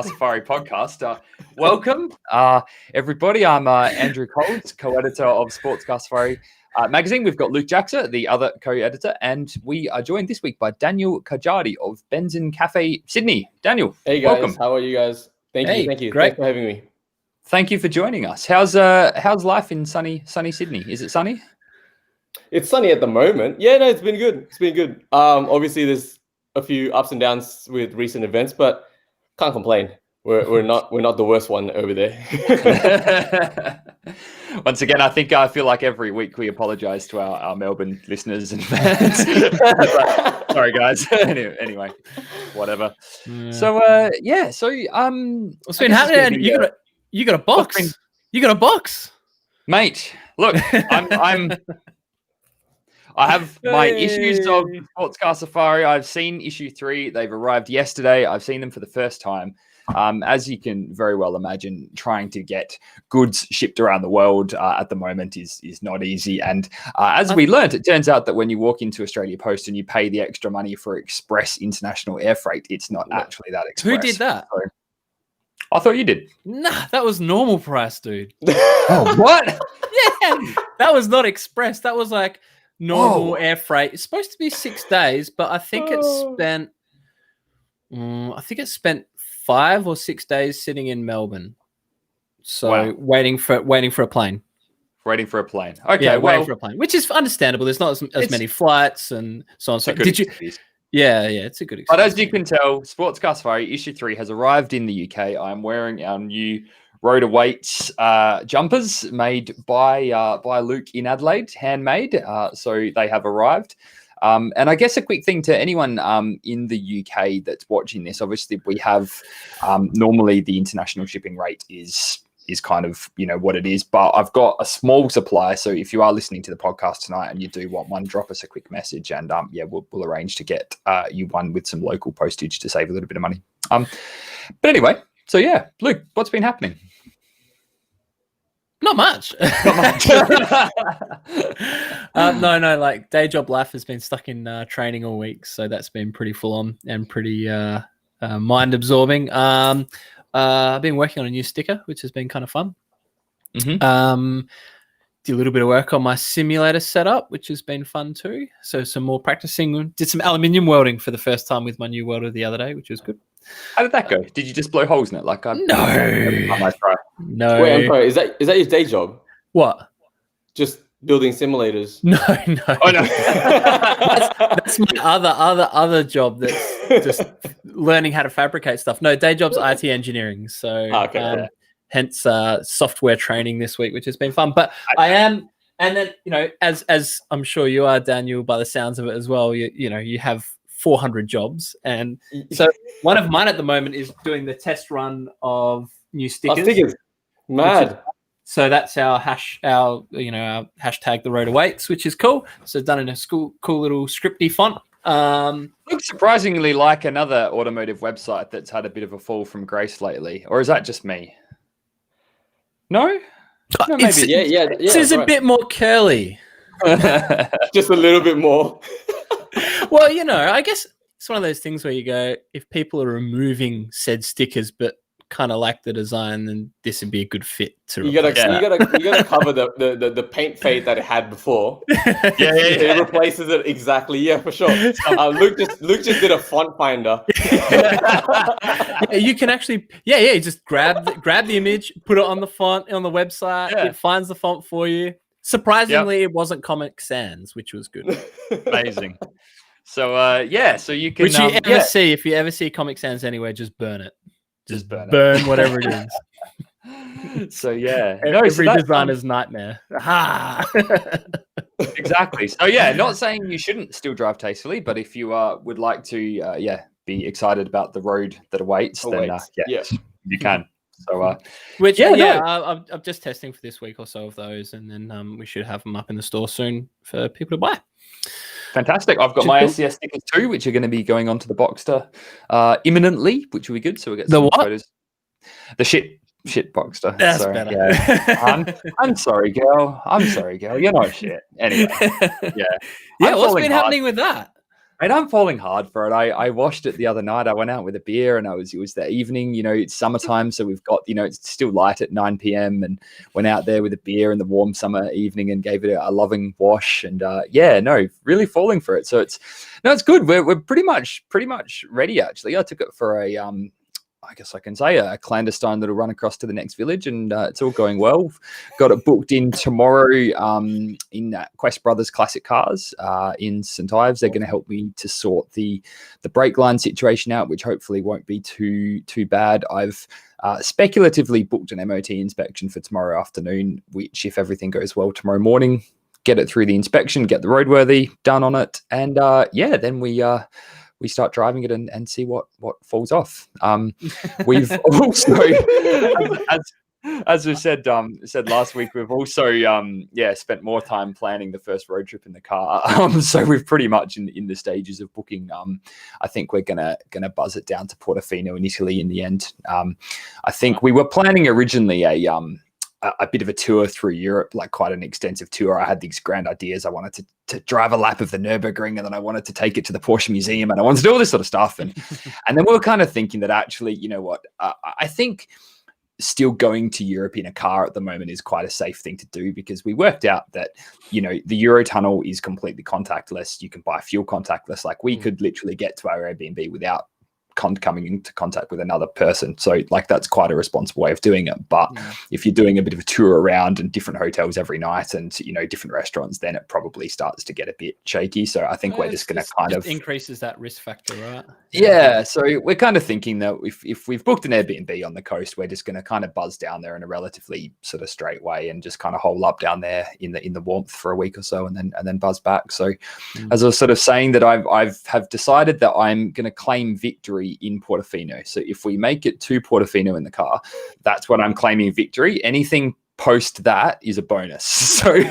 Safari podcast. Welcome, everybody. I'm Andrew Coles, co-editor of Sports Car Safari magazine. We've got Luke Jackson, the other co-editor, and we are joined this week by Daniel Karjadi of Benzin Cafe Sydney. Daniel, hey guys, welcome. How are you guys? Thank you. Great. Thanks for having me. Thank you for joining us. How's life in sunny Sydney? Is it sunny? It's sunny at the moment. Yeah, no, it's been good. Obviously there's a few ups and downs with recent events, but can't complain. We're not the worst one over there. Once again, I feel like every week we apologize to our Melbourne listeners and fans. Sorry, guys. Anyway, whatever. Yeah. So what's been happening? You got a box. You got a box, mate. Look, I have my issues of Sports Car Safari. I've seen issue 3. They've arrived yesterday. I've seen them for the first time. As you can very well imagine, trying to get goods shipped around the world at the moment is not easy. And as we learned, it turns out that when you walk into Australia Post and you pay the extra money for express international air freight, it's not actually that express. Who did that? So, I thought you did. Nah, that was normal price, dude. Oh, what? Yeah, that was not express. That was like normal air freight. It's supposed to be 6 days, but I think it spent 5 or 6 days sitting in Melbourne. So waiting for a plane. Waiting for a plane. Okay, yeah, waiting for a plane, which is understandable. There's not as many flights and so on. So did you? Yeah, it's a good experience. But as you can tell, Sports Car Safari issue 3 has arrived in the UK. I'm wearing our new Rotor Weights jumpers made by Luke in Adelaide, handmade. So they have arrived. And I guess a quick thing to anyone in the UK that's watching this, obviously we have normally the international shipping rate is kind of, what it is, but I've got a small supply. So if you are listening to the podcast tonight and you do want one, drop us a quick message and we'll arrange to get you one with some local postage to save a little bit of money. But anyway, so yeah, Luke, what's been happening? Not much. No, like day job life has been stuck in training all week. So that's been pretty full on and pretty mind absorbing. I've been working on a new sticker, which has been kind of fun. Mm-hmm. Did a little bit of work on my simulator setup, which has been fun too. So some more practicing. Did some aluminium welding for the first time with my new welder the other day, which was good. How did that go? Did you just blow holes in it? Like No. Wait, I'm sorry. Is that your day job? What? Just building simulators? No. Oh no. that's my other job. That's just learning how to fabricate stuff. No, day job's IT engineering. So hence software training this week, which has been fun. But I am, and then as I'm sure you are, Daniel, by the sounds of it as well. You have 400 jobs, and so one of mine at the moment is doing the test run of new stickers. Mad. So that's our our hashtag the Rotor Weights, which is cool. So done in a cool little scripty font. Looks surprisingly like another automotive website that's had a bit of a fall from grace lately, or is that just me? No, maybe. Yeah. This is a bit more curly. Just a little bit more. Well, I guess it's one of those things where you go, if people are removing said stickers but kind of like the design, then this would be a good fit to you gotta cover the paint fade that it had before. Yeah. It replaces it exactly. Yeah, for sure. Luke just did a font finder. You can actually you just grab the image, put it on the font on the website. It finds the font for you. Surprisingly, It wasn't Comic Sans, which was good. Amazing. So so you can. Which if you ever see Comic Sans anywhere, just burn it. Just burn whatever it is. So every designer's nightmare. Exactly. So not saying you shouldn't still drive tastefully, but if you would like to be excited about the road that awaits, then you can. So I'm just testing for this week or so of those, and then we should have them up in the store soon for people to buy. Fantastic. I've got my SCS stickers too, which are going to be going onto the Boxster imminently, which will be good. So we'll get some photos. The shit Boxster. That's better. Yeah. I'm sorry, girl. You're not shit. Anyway. Yeah. What's been happening with that? And I'm falling hard for it. I washed it the other night. I went out with a beer, and it was that evening. It's summertime, so we've got it's still light at 9 p.m. and went out there with a beer in the warm summer evening and gave it a loving wash. And really falling for it. So it's good. We're pretty much ready. Actually, I took it for a I guess I can say a clandestine little run across to the next village, and it's all going well. We've got it booked in tomorrow in Quest Brothers Classic Cars in St Ives. They're going to help me to sort the brake line situation out, which hopefully won't be too bad. I've speculatively booked an MOT inspection for tomorrow afternoon, which, if everything goes well, tomorrow morning, get it through the inspection, get the roadworthy done on it, and then we start driving it and see what falls off. We've also, as we said last week, we've also spent more time planning the first road trip in the car. So we're pretty much in the stages of booking. I think we're gonna buzz it down to Portofino in Italy in the end. I think we were planning originally a bit of a tour through Europe, like quite an extensive tour. I had these grand ideas. I wanted to drive a lap of the Nürburgring, and then I wanted to take it to the Porsche Museum, and I wanted to do all this sort of stuff. And then we were kind of thinking that actually, you know what, I think still going to Europe in a car at the moment is quite a safe thing to do, because we worked out that, the Eurotunnel is completely contactless. You can buy fuel contactless. Like we could literally get to our Airbnb without coming into contact with another person. So that's quite a responsible way of doing it. But if you're doing a bit of a tour around and different hotels every night and different restaurants, then it probably starts to get a bit shaky. So I think we're just going to kind of increases that risk factor, right? Yeah. So we're kind of thinking that if we've booked an Airbnb on the coast, we're just going to kind of buzz down there in a relatively sort of straight way and just kind of hole up down there in the warmth for a week or so, and then buzz back. So as I was sort of saying, that I've decided that I'm going to claim victory in Portofino. So if we make it to Portofino in the car, that's when I'm claiming victory. Anything post that is a bonus. So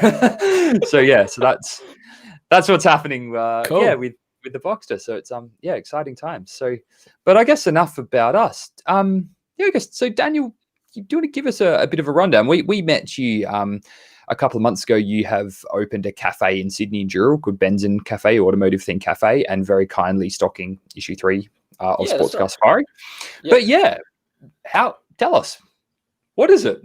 that's what's happening. Cool. With the Boxster. So it's exciting times. So, but I guess enough about us. I guess so. Daniel, do you want to give us a bit of a rundown? We met you a couple of months ago. You have opened a cafe in Sydney and Dural called Benzin Cafe, automotive themed cafe, and very kindly stocking issue 3 of Sports Car Safari. But tell us, what is it?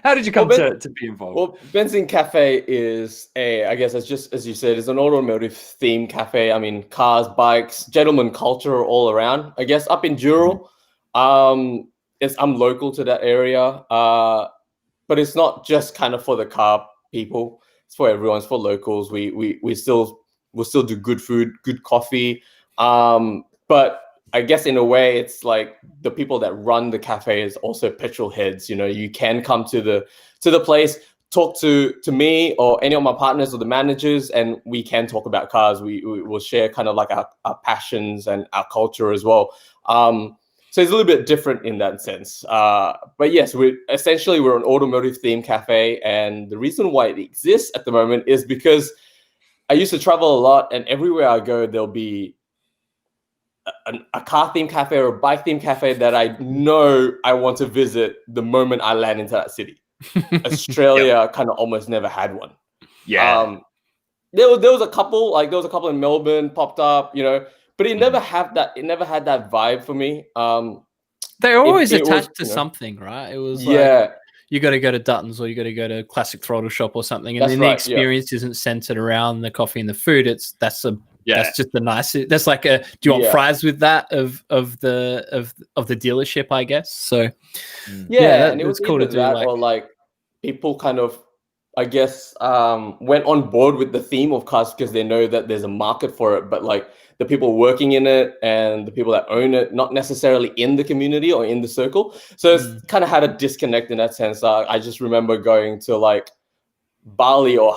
How did you come to be involved? Well, Benzin Cafe is I guess as you said, is an automotive themed cafe. I mean, cars, bikes, gentleman culture all around. I guess up in Dural, I'm local to that area, but it's not just kind of for the car people. It's for everyone. It's for locals. We'll still do good food, good coffee. But I guess in a way, it's like the people that run the cafe is also petrol heads. You can come to the place, talk to me or any of my partners or the managers, and we can talk about cars. We will share kind of like our passions and our culture as well. So it's a little bit different in that sense. But yes, we're an automotive themed cafe, and the reason why it exists at the moment is because I used to travel a lot, and everywhere I go, there'll be a car themed cafe or a bike themed cafe that I know I want to visit the moment I land into that city. Australia kind of almost never had one. Yeah. There was a couple, in Melbourne popped up, but it never had that. It never had that vibe for me. They're always attached to something, right? It was you got to go to Dutton's or you got to go to Classic Throttle Shop or something, and then the experience isn't centered around the coffee and the food. That's just the nice. That's like do you want fries with that of the dealership, I guess. So and it was cool to do that, or like people kind of, I guess, went on board with the theme of cars because they know that there's a market for it, but like the people working in it and the people that own it, not necessarily in the community or in the circle. So it's kind of had a disconnect in that sense. I just remember going to like Bali or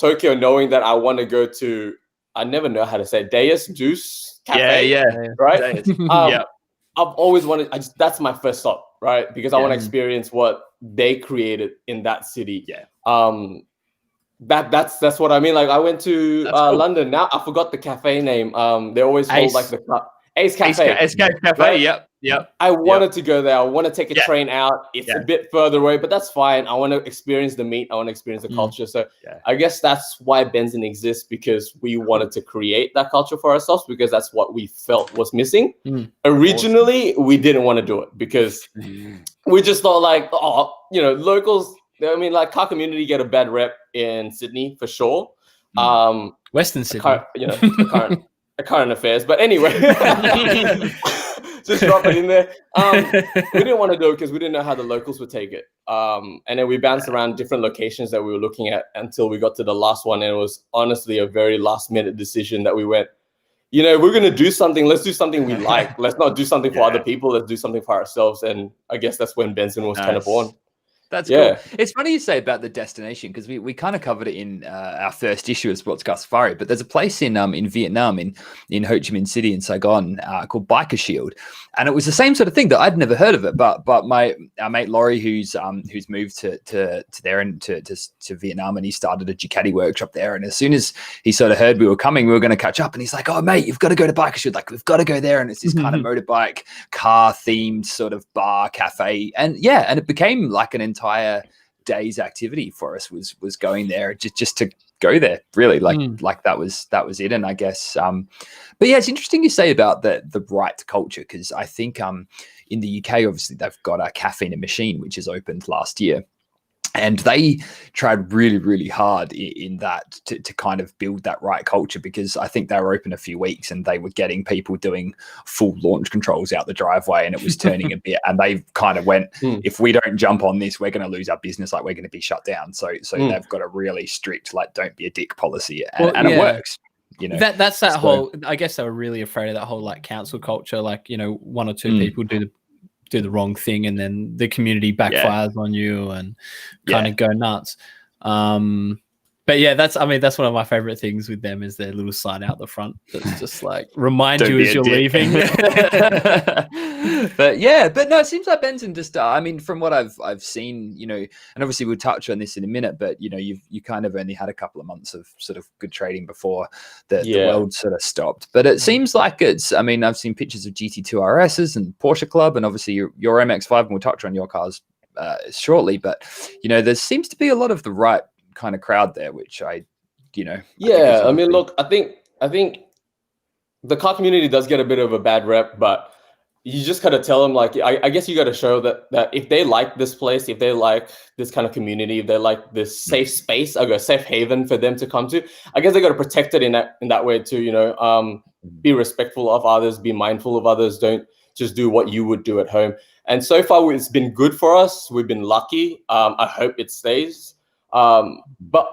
Tokyo, knowing that I want to go to, I never know how to say it, Deus Deuce Cafe. Right? I've always wanted, that's my first stop, right? Because I want to experience what they created in that city. That's what I mean. Like I went to London. Now I forgot the cafe name. They always hold like the Ace Cafe. Ace Cafe. Right? Yep. I wanted to go there. I want to take a train out. It's a bit further away, but that's fine. I want to experience the meat. I want to experience the culture. So I guess that's why Benzin exists, because we wanted to create that culture for ourselves, because that's what we felt was missing. Originally, we didn't want to do it because we just thought like, locals, I mean, like car community get a bad rep in Sydney for sure. Western Sydney. Current affairs. But anyway, just drop it in there. We didn't want to do it because we didn't know how the locals would take it. And then we bounced around different locations that we were looking at until we got to the last one. And it was honestly a very last minute decision that we went, we're going to do something. Let's do something we like. Let's not do something for other people. Let's do something for ourselves. And I guess that's when Benzin was kind of born. That's cool. It's funny you say about the destination, because we kind of covered it in our first issue of Sportscar Safari, but there's a place in Vietnam, in Ho Chi Minh City in Saigon, called Biker Shield, and it was the same sort of thing that I'd never heard of it, but our mate Laurie, who's moved to there and to Vietnam, and he started a Ducati workshop there, and as soon as he sort of heard we were coming, we were going to catch up, and he's like, "Oh mate, you've got to go to Biker Shield, like we've got to go there," and it's this kind of motorbike car themed sort of bar cafe, and it became like an entire day's activity for us was going there just to go there, really, like that was it. And I guess but yeah, it's interesting you say about the right culture, because I think in the UK obviously they've got a Caffeine and Machine which has opened last year, and they tried really, really hard in that to kind of build that right culture, because I think they were open a few weeks and they were getting people doing full launch controls out the driveway, and it was turning a bit. And they kind of went, if we don't jump on this, we're going to lose our business. Like we're going to be shut down. So they've got a really strict, like, don't be a dick policy, and it works. That's that whole. I guess they were really afraid of that whole like council culture. Like one or two people do the wrong thing, and then the community backfires on you and kind of go nuts. But yeah, that's one of my favorite things with them is their little sign out the front that's just like remind you as you're leaving. But no, it seems like Benzin just from what I've seen, and obviously we'll touch on this in a minute, but you kind of only had a couple of months of sort of good trading before the world sort of stopped. But it seems like I've seen pictures of GT2 RSs and Porsche Club, and obviously your MX-5, and we'll touch on your cars shortly, but there seems to be a lot of the right kind of crowd there, which I mean, look, I think the car community does get a bit of a bad rep, but you just gotta tell them, like, I guess you gotta show that if they like this place, if they like this kind of community, if they like this safe space, a safe haven for them to come to, I guess they gotta protect it in that way too. Be respectful of others, be mindful of others, don't just do what you would do at home. And so far it's been good for us. We've been lucky. I hope it stays. But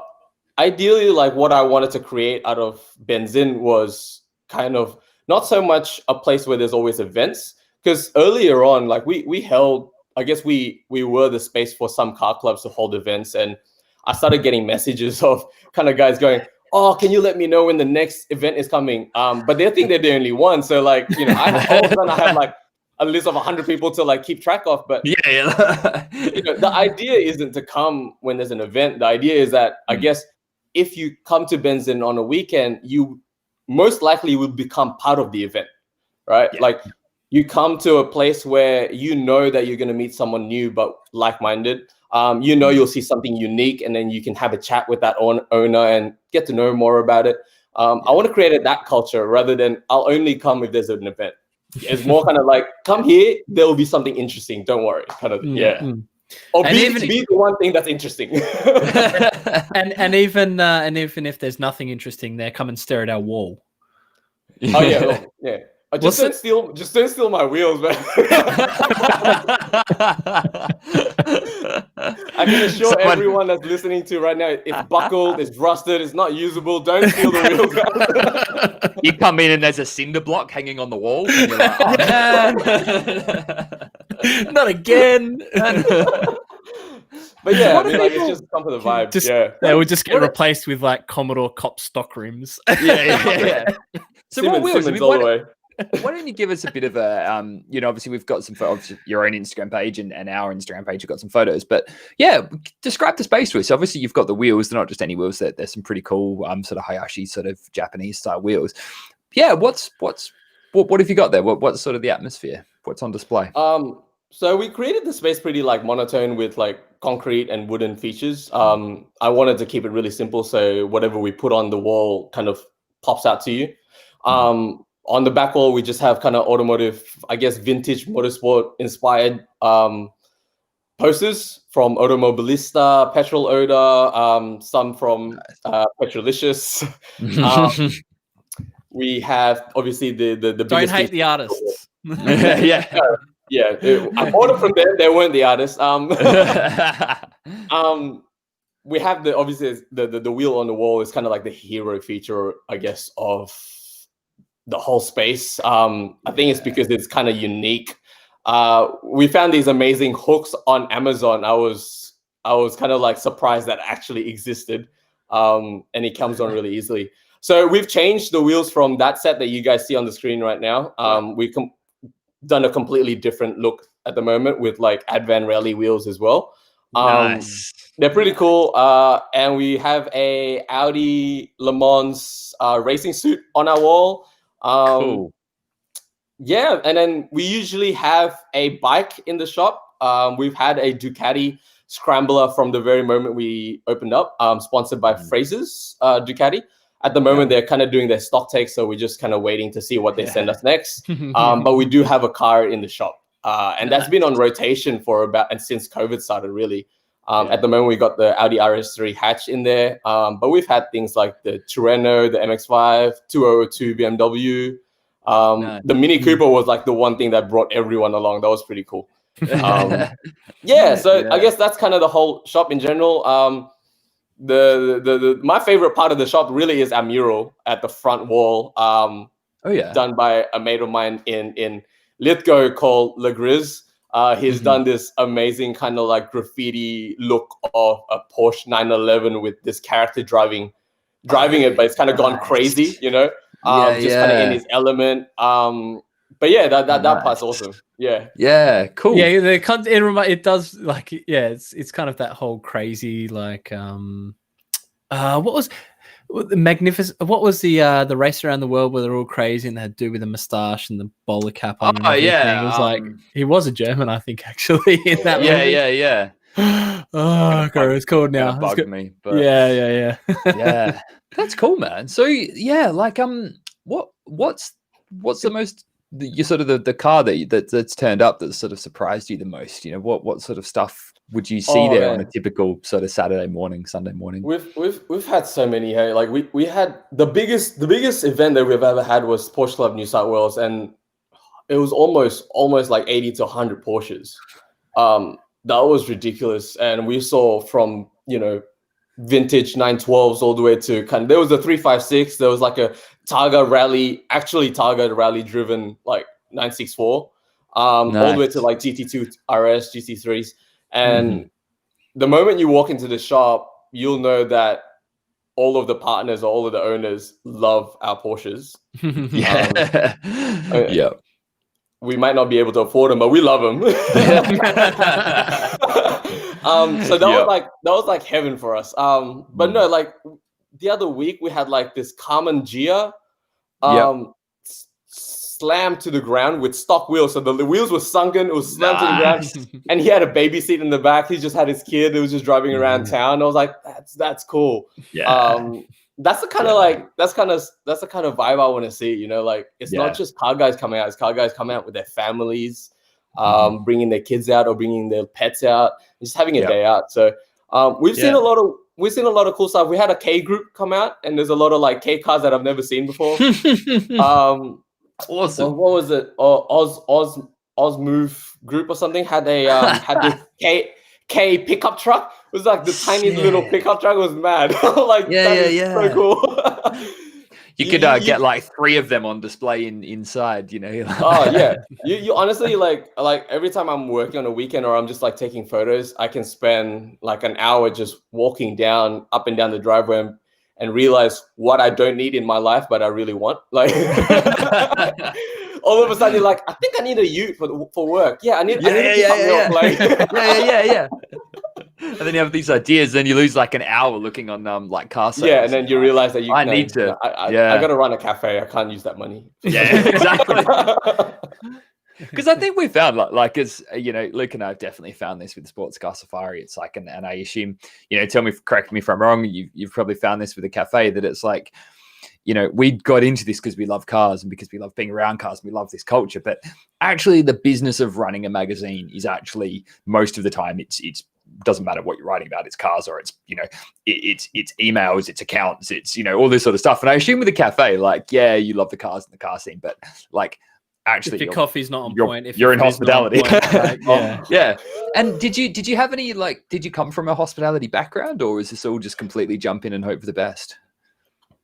ideally, like, what I wanted to create out of Benzin was kind of not so much a place where there's always events, because earlier on, like we held, I guess we were the space for some car clubs to hold events, and I started getting messages of kind of guys going, "Oh, can you let me know when the next event is coming?" But they think they're the only one, so like I have like a list of 100 people to like keep track of, but the idea isn't to come when there's an event. The idea is that I guess if you come to Benzin on a weekend, you most likely will become part of the event, right? Like you come to a place where you know that you're going to meet someone new but like-minded. You'll see something unique, and then you can have a chat with that owner and get to know more about it. I want to create that culture rather than I'll only come if there's an event. It's more kind of like, come here, there will be something interesting. Don't worry, kind of, Or be the one thing that's interesting. and even if there's nothing interesting there, come and stare at our wall. Oh yeah. Just don't steal my wheels, man. I can assure everyone that's listening to right now, it's buckled, it's rusted, it's not usable. Don't steal the wheels. You come in and there's a cinder block hanging on the wall, and you're like, "Oh man, not again." But yeah, it's just come for the vibe. We'll just get replaced with like Commodore Cop stock rims. Yeah. So Simmons, what wheels? Simmons all the way. Why don't you give us a bit of a, obviously we've got some photos, your own Instagram page and our Instagram page, you've got some photos, but describe the space to us. Obviously you've got the wheels, they're not just any wheels, there's some pretty cool sort of Hayashi sort of Japanese style wheels. Yeah, what's What have you got there? What's sort of the atmosphere? What's on display? So we created the space pretty like monotone with like concrete and wooden features. I wanted to keep it really simple, so whatever we put on the wall kind of pops out to you. On the back wall, we just have kind of automotive, I guess, vintage motorsport inspired posters from Automobilista, Petrol Odor, some from Petrolicious. We have obviously the Don't biggest hate the artists. Yeah, I bought it from them. They weren't the artists. We have obviously the wheel on the wall is kind of like the hero feature, I guess, of the whole space. I think it's because it's kind of unique. We found these amazing hooks on Amazon. I was kind of like surprised that actually existed, and it comes on really easily. So we've changed the wheels from that set that you guys see on the screen right now. We've done a completely different look at the moment with like Advan Rally wheels as well. Nice. They're pretty cool. And we have a Audi Le Mans racing suit on our wall. Cool. Yeah, and then we usually have a bike in the shop. We've had a Ducati Scrambler from the very moment we opened up, sponsored by Fraser's Ducati. At the moment, they're kind of doing their stock take, so we're just kind of waiting to see what they send us next. But we do have a car in the shop, and that's been on rotation for and since COVID started, really. At the moment, we got the Audi RS3 hatch in there, but we've had things like the Tirreno, the MX-5, 2002 BMW. The Mini Cooper was like the one thing that brought everyone along. That was pretty cool. I guess that's kind of the whole shop in general. My favorite part of the shop really is our mural at the front wall. Done by a mate of mine in Lithgow called Le Grizz. He's done this amazing kind of like graffiti look of a Porsche 911 with this character driving it, but it's kind of gone crazy, you know. Kind of in his element. But yeah, that part's awesome. Yeah, cool. Yeah, it does like it's kind of that whole crazy like what was the magnificent? What was the race around the world where they're all crazy and they had to do with the moustache and the bowler cap on? It was like he was a German, I think, actually in that movie. Yeah. Oh god, it's called now. Bugged me, but yeah. That's cool, man. So yeah, like what's the most the car that's turned up that sort of surprised you the most? You know, what sort of stuff would you see there on a typical sort of Saturday morning, Sunday morning? We've had so many. Hey, like we had the biggest event that we've ever had was Porsche Club New South Wales, and it was almost like 80 to 100 Porsches. That was ridiculous, and we saw from vintage 912s all the way to there was a 356. There was like a Targa rally driven like 964, all the way to like GT2 RS, GT3s. And the moment you walk into the shop, you'll know that all of the partners or all of the owners love our Porsches. We might not be able to afford them, but we love them. So that was like heaven for us. But no, like the other week we had like this Carmen Gia slammed to the ground with stock wheels. So the wheels were sunken, it was slammed to the ground, and he had a baby seat in the back. He just had his kid who was just driving around town. I was like, that's cool. That's the kind of vibe I want to see. Like it's not just car guys coming out; it's car guys coming out with their families, bringing their kids out or bringing their pets out, just having a day out. So we've seen a lot of cool stuff. We had a K group come out, and there's a lot of like K cars that I've never seen before. Awesome. What was it? Oz Move group or something had this K pickup truck. It was like the tiniest little pickup truck. It was mad. Like so cool. You could get like 3 of them on display inside. Oh yeah. You honestly like every time I'm working on a weekend or I'm just like taking photos, I can spend like an hour just walking up and down the driveway and realize what I don't need in my life, but I really want. Like all of a sudden you're like, I think I need a ute for work. Yeah, I need a yeah. And then you have these ideas, then you lose like an hour looking on like car sales. Yeah, and then you realize that I need to. I got to run a cafe. I can't use that money. Yeah, exactly. Because I think we found like as you know, Luke and I have definitely found this with the sports car safari. It's like, and I assume, you know, correct me if I'm wrong. You've probably found this with the cafe, that it's like, you know, we got into this because we love cars and because we love being around cars and we love this culture. But actually, the business of running a magazine is actually most of the time it's doesn't matter what you're writing about. It's cars, or it's, you know, it's emails, it's accounts, it's, you know, all this sort of stuff. And I assume with the cafe, like, yeah, you love the cars and the car scene, but like, actually, if your coffee's not on point, if you're in hospitality. Point, like, yeah. Yeah. And did you have any, like, did you come from a hospitality background, or is this all just completely jump in and hope for the best?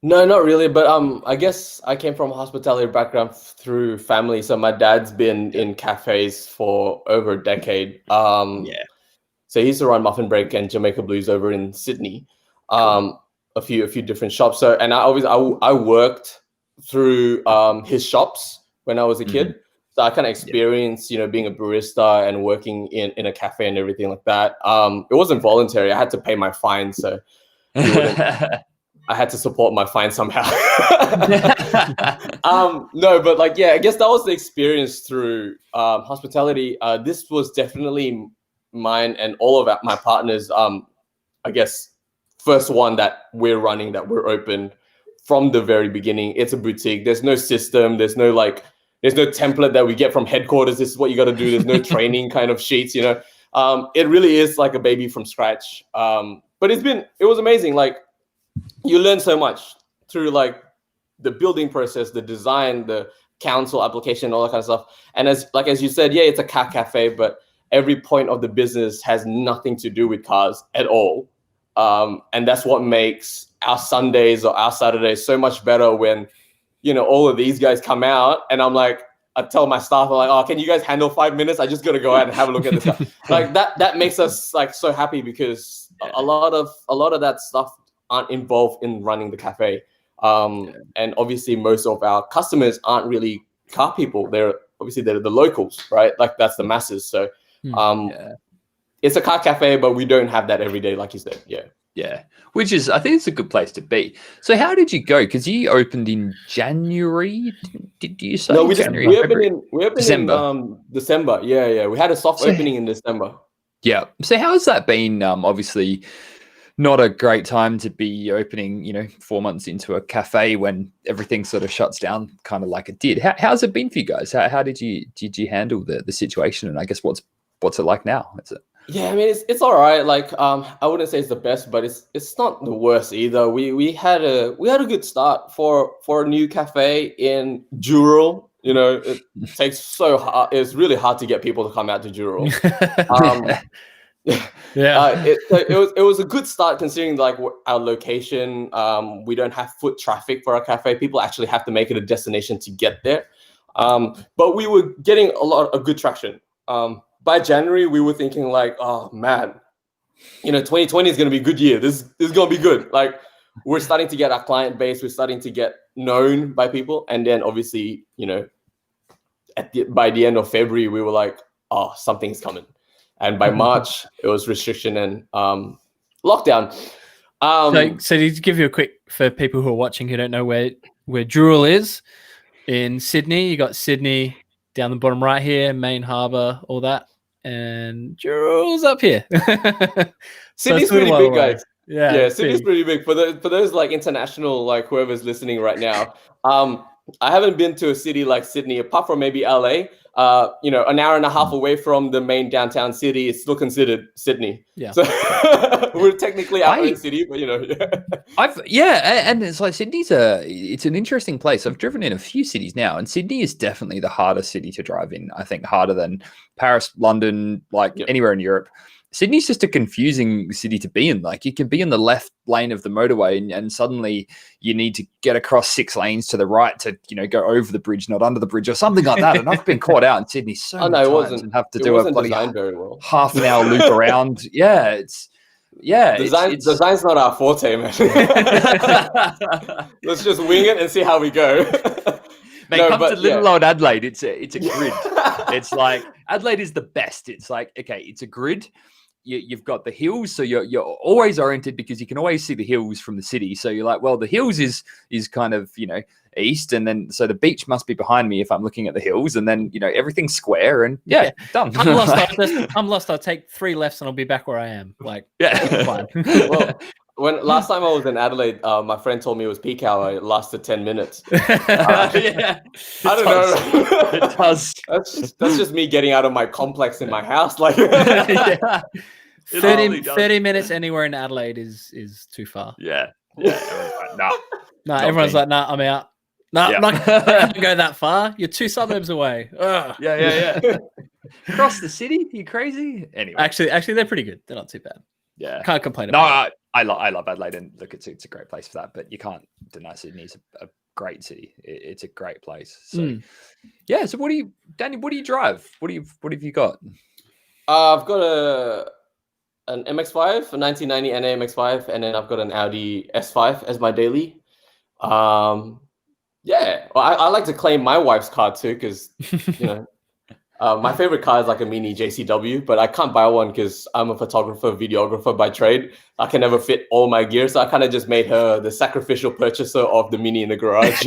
No, not really. But I guess I came from a hospitality background through family. So my dad's been in cafes for over a decade. So he used to run Muffin Break and Jamaica Blues over in Sydney. A few different shops. So, and I worked through his shops when I was a kid. So I kind of experienced, you know, being a barista and working in a cafe and everything like that. It wasn't voluntary. I had to pay my fine, so I had to support my fine somehow. No, but like, yeah, I guess that was the experience through hospitality. This was definitely mine and all of my partners. I guess first one that we're running, that we're open from the very beginning. It's a boutique. There's no system. There's no template that we get from headquarters. This is what you got to do. There's no training kind of sheets, you know. It really is like a baby from scratch. But it was amazing. Like, you learn so much through like the building process, the design, the council application, all that kind of stuff. And as you said, yeah, it's a car cafe, but every point of the business has nothing to do with cars at all. And that's what makes our Sundays or our Saturdays so much better when, you know, all of these guys come out and I'm like, I tell my staff, I'm like, oh, can you guys handle 5 minutes? I just got to go out and have a look at this stuff. Like that makes us like so happy, because a lot of that stuff aren't involved in running the cafe. And obviously most of our customers aren't really car people. They're the locals, right? Like that's the masses. So it's a car cafe, but we don't have that every day, like you said. Yeah, which is, I think it's a good place to be. So how did you go? Because you opened in January. Did you say? No, we January? We opened December. in December. Yeah. We had a soft opening in December. Yeah. So how has that been? Obviously, not a great time to be opening, you know, 4 months into a cafe when everything sort of shuts down, kind of like it did. How's it been for you guys? How did you handle the situation? And I guess what's it like now? Is it? Yeah, I mean it's all right. Like I wouldn't say it's the best, but it's not the worst either. We had a good start for a new cafe in Dural. You know, it takes so hard. It's really hard to get people to come out to Dural. It was a good start considering like our location. We don't have foot traffic for our cafe. People actually have to make it a destination to get there. But we were getting a lot of good traction. By January, we were thinking like, oh man, you know, 2020 is going to be a good year. This is going to be good. Like, we're starting to get our client base. We're starting to get known by people. And then obviously, you know, by the end of February, we were like, oh, something's coming. And by March, it was restriction and lockdown. So to give you a quick, for people who are watching who don't know where Dural is, in Sydney, you got Sydney down the bottom right here, main harbour, all that. And Dural's up here. Sydney's pretty big, guys. Yeah, Sydney's pretty big. For those like international, like whoever's listening right now, I haven't been to a city like Sydney, apart from maybe LA. You know, an hour and a half away from the main downtown city, it's still considered Sydney. Yeah. So we're technically out in city, but you know, and it's like it's an interesting place. I've driven in a few cities now, and Sydney is definitely the hardest city to drive in. I think harder than Paris, London, anywhere in Europe. Sydney's just a confusing city to be in. Like, you can be in the left lane of the motorway and suddenly you need to get across 6 lanes to the right to, you know, go over the bridge, not under the bridge or something like that. And I've been caught out in Sydney so many times and have to do a bloody half an hour loop around. Design's not our forte, man. Let's just wing it and see how we go. Mate, come to little old Adelaide. It's a grid. It's like, Adelaide is the best. It's like, okay, it's a grid. you've got the hills, so you're always oriented because you can always see the hills from the city. So you're like, well, the hills is kind of, east, and then so the beach must be behind me if I'm looking at the hills, and then everything's square, and done. I'm lost. I'll take 3 lefts and I'll be back where I am. Like, fine. Well, when last time I was in Adelaide, my friend told me it was peak hour. It lasted 10 minutes. I don't know. It does. That's just me getting out of my complex in my house. Like 30 minutes anywhere in Adelaide is too far. Yeah. Everyone's like, nah, I'm out. No, I'm not going to go that far. You're 2 suburbs away. Ugh. Yeah. Across the city? You crazy? Anyway. Actually, they're pretty good. They're not too bad. Yeah. Can't complain about it. I love Adelaide, and look, it's a great place for that, but you can't deny Sydney's a great city. It's a great place. So so Danny, what do you drive? What have you got? I've got an MX-5, a 1990 NA MX-5, and then I've got an Audi S5 as my daily. Well, I like to claim my wife's car too, because my favorite car is like a mini JCW, but I can't buy one because I'm a photographer, videographer by trade. I can never fit all my gear, so I kind of just made her the sacrificial purchaser of the mini in the garage.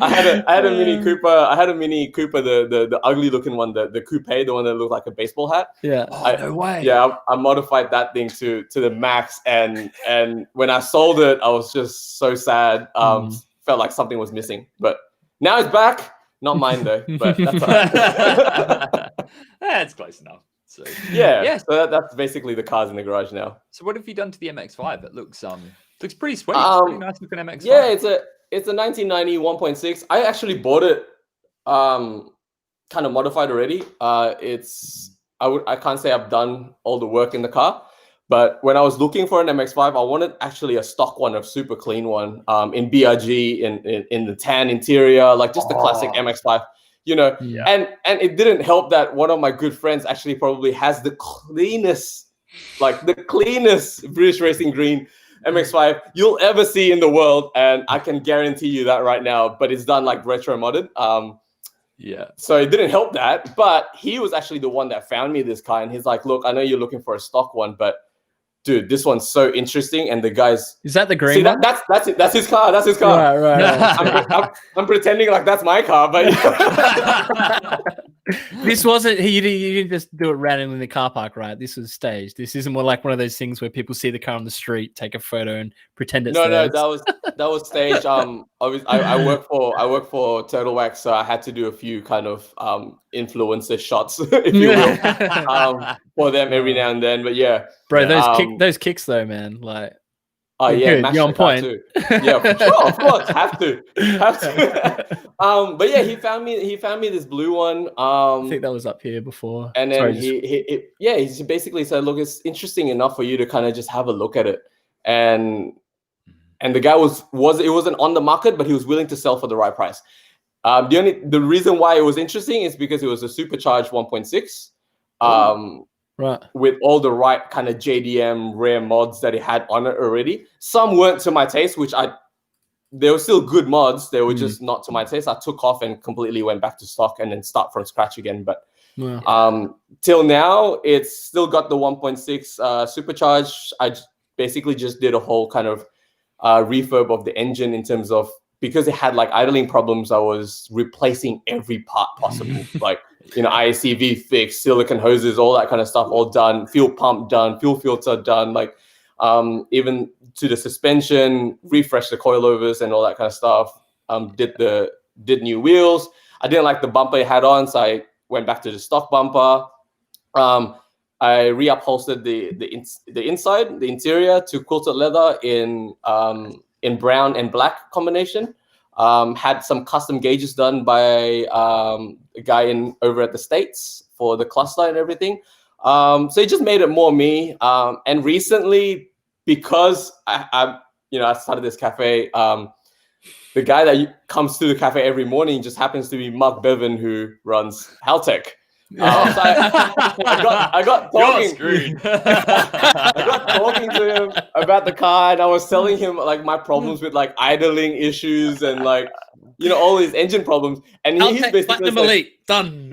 I had a Mini Cooper. I had a Mini Cooper, the ugly looking one, the coupe, the one that looked like a baseball hat. Yeah. No way. Yeah, I modified that thing to the max, and when I sold it, I was just so sad. Felt like something was missing, but now it's back. Not mine though, but that's all right. That's close enough. So so that's basically the cars in the garage now. So what have you done to the MX-5? It looks pretty sweet. It's pretty nice looking MX-5. Yeah, it's a 1990 1.6. I actually bought it kind of modified already. I can't say I've done all the work in the car, but when I was looking for an MX-5, I wanted actually a stock one, a super clean one, in BRG, in the tan interior, like just the classic MX-5, and it didn't help that one of my good friends actually probably has the cleanest British Racing Green MX-5 you'll ever see in the world, and I can guarantee you that right now, but it's done like retro modded. So it didn't help that, but he was actually the one that found me this car, and he's like, look, I know you're looking for a stock one, but dude, this one's so interesting. And the guys, is that the green one? That's it. That's his car. That's his car. Right. I'm pretending like that's my car, but this wasn't. You didn't just do it randomly in the car park, right? This was staged. This isn't more like one of those things where people see the car on the street, take a photo, and pretend it's theirs. No, that was staged. I work for Turtle Wax, so I had to do a few kind of influencer shots, if you will, for them every now and then. But yeah, bro, those kicks though, man, like. Oh yeah, you're on point. Too. Yeah, for sure, of course, have to. But yeah, he found me this blue one. I think that was up here before. And then he basically said, look, it's interesting enough for you to kind of just have a look at it. And the guy it wasn't on the market, but he was willing to sell for the right price. The reason why it was interesting is because it was a supercharged 1.6. Right. With all the right kind of JDM rare mods that it had on it already. Some weren't to my taste, they were still good mods. They were just not to my taste. I took off and completely went back to stock and then start from scratch again. But till now, it's still got the 1.6 supercharged. I basically just did a whole kind of refurb of the engine in terms of, because it had like idling problems, I was replacing every part possible. Like, IACV fixed, silicon hoses, all that kind of stuff, all done. Fuel pump done, fuel filter done. Like, even to the suspension, refresh the coilovers and all that kind of stuff. Did new wheels. I didn't like the bumper it had on, so I went back to the stock bumper. I reupholstered the inside, the interior, to quilted leather in brown and black combination. Had some custom gauges done by a guy over at the States for the cluster and everything. So it just made it more me. And recently, because I started this cafe, the guy that comes to the cafe every morning just happens to be Mark Bevan, who runs Haltech. So I got talking. I got talking to him about the car, and I was telling him like my problems with like idling issues and like all these engine problems. And he's basically Platinum Elite. done.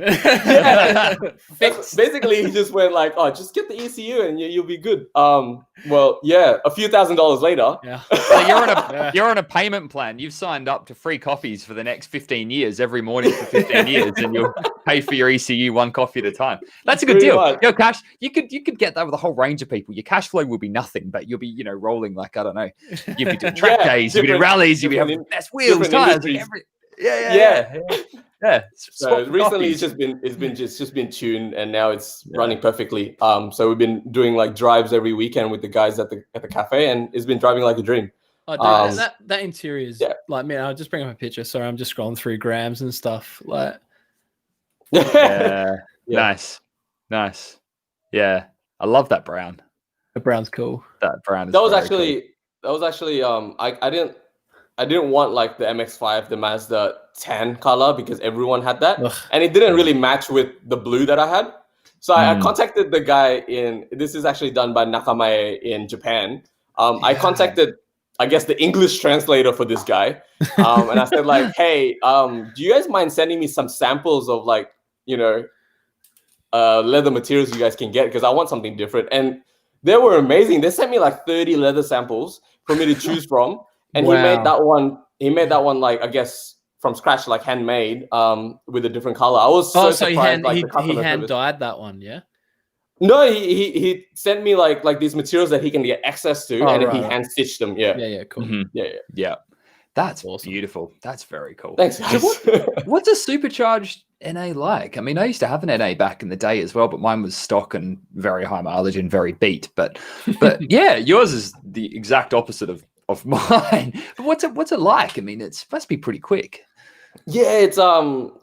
Basically, he just went like, "Oh, just get the ECU and you'll be good." Well, yeah, a few $1,000s later. Yeah. So you're on a payment plan. You've signed up to free coffees for the next 15 years every morning for 15 years, and you'll pay for your ECU one coffee at a time. That's a good deal. Your cash, you could get that with a whole range of people. Your cash flow will be nothing, but you'll be rolling like, I don't know. You'll be doing track days, you'll be doing rallies, you'll be having the best wheels, tires, yeah. So recently it's just been tuned, and now it's running perfectly. So we've been doing like drives every weekend with the guys at the cafe, and it's been driving like a dream. Oh, that interior is like, man, I'll just bring up a picture. Sorry, I'm just scrolling through grams and stuff. Like, nice. Yeah, I love that brown. The brown's cool. That brown. That was actually I didn't want like the MX-5, the Mazda 10 color, because everyone had that. Ugh. And it didn't really match with the blue that I had. So I contacted the guy this is actually done by Nakamae in Japan. I contacted, I guess, the English translator for this guy. And I said like, hey, do you guys mind sending me some samples of like, leather materials you guys can get? Because I want something different. And they were amazing. They sent me like 30 leather samples for me to choose from. And he made that one like, I guess, from scratch, like handmade, with a different color. I was so surprised. He hand dyed that one, yeah? No, he sent me like these materials that he can get access to, and he hand stitched them. Yeah, cool. Mm-hmm. Yeah. That's awesome. Beautiful. That's very cool. Thanks, guys. So what's a supercharged NA like? I mean, I used to have an NA back in the day as well, but mine was stock and very high mileage and very beat. But yeah, yours is the exact opposite of mine. But what's it like? I mean, it must be pretty quick. Yeah,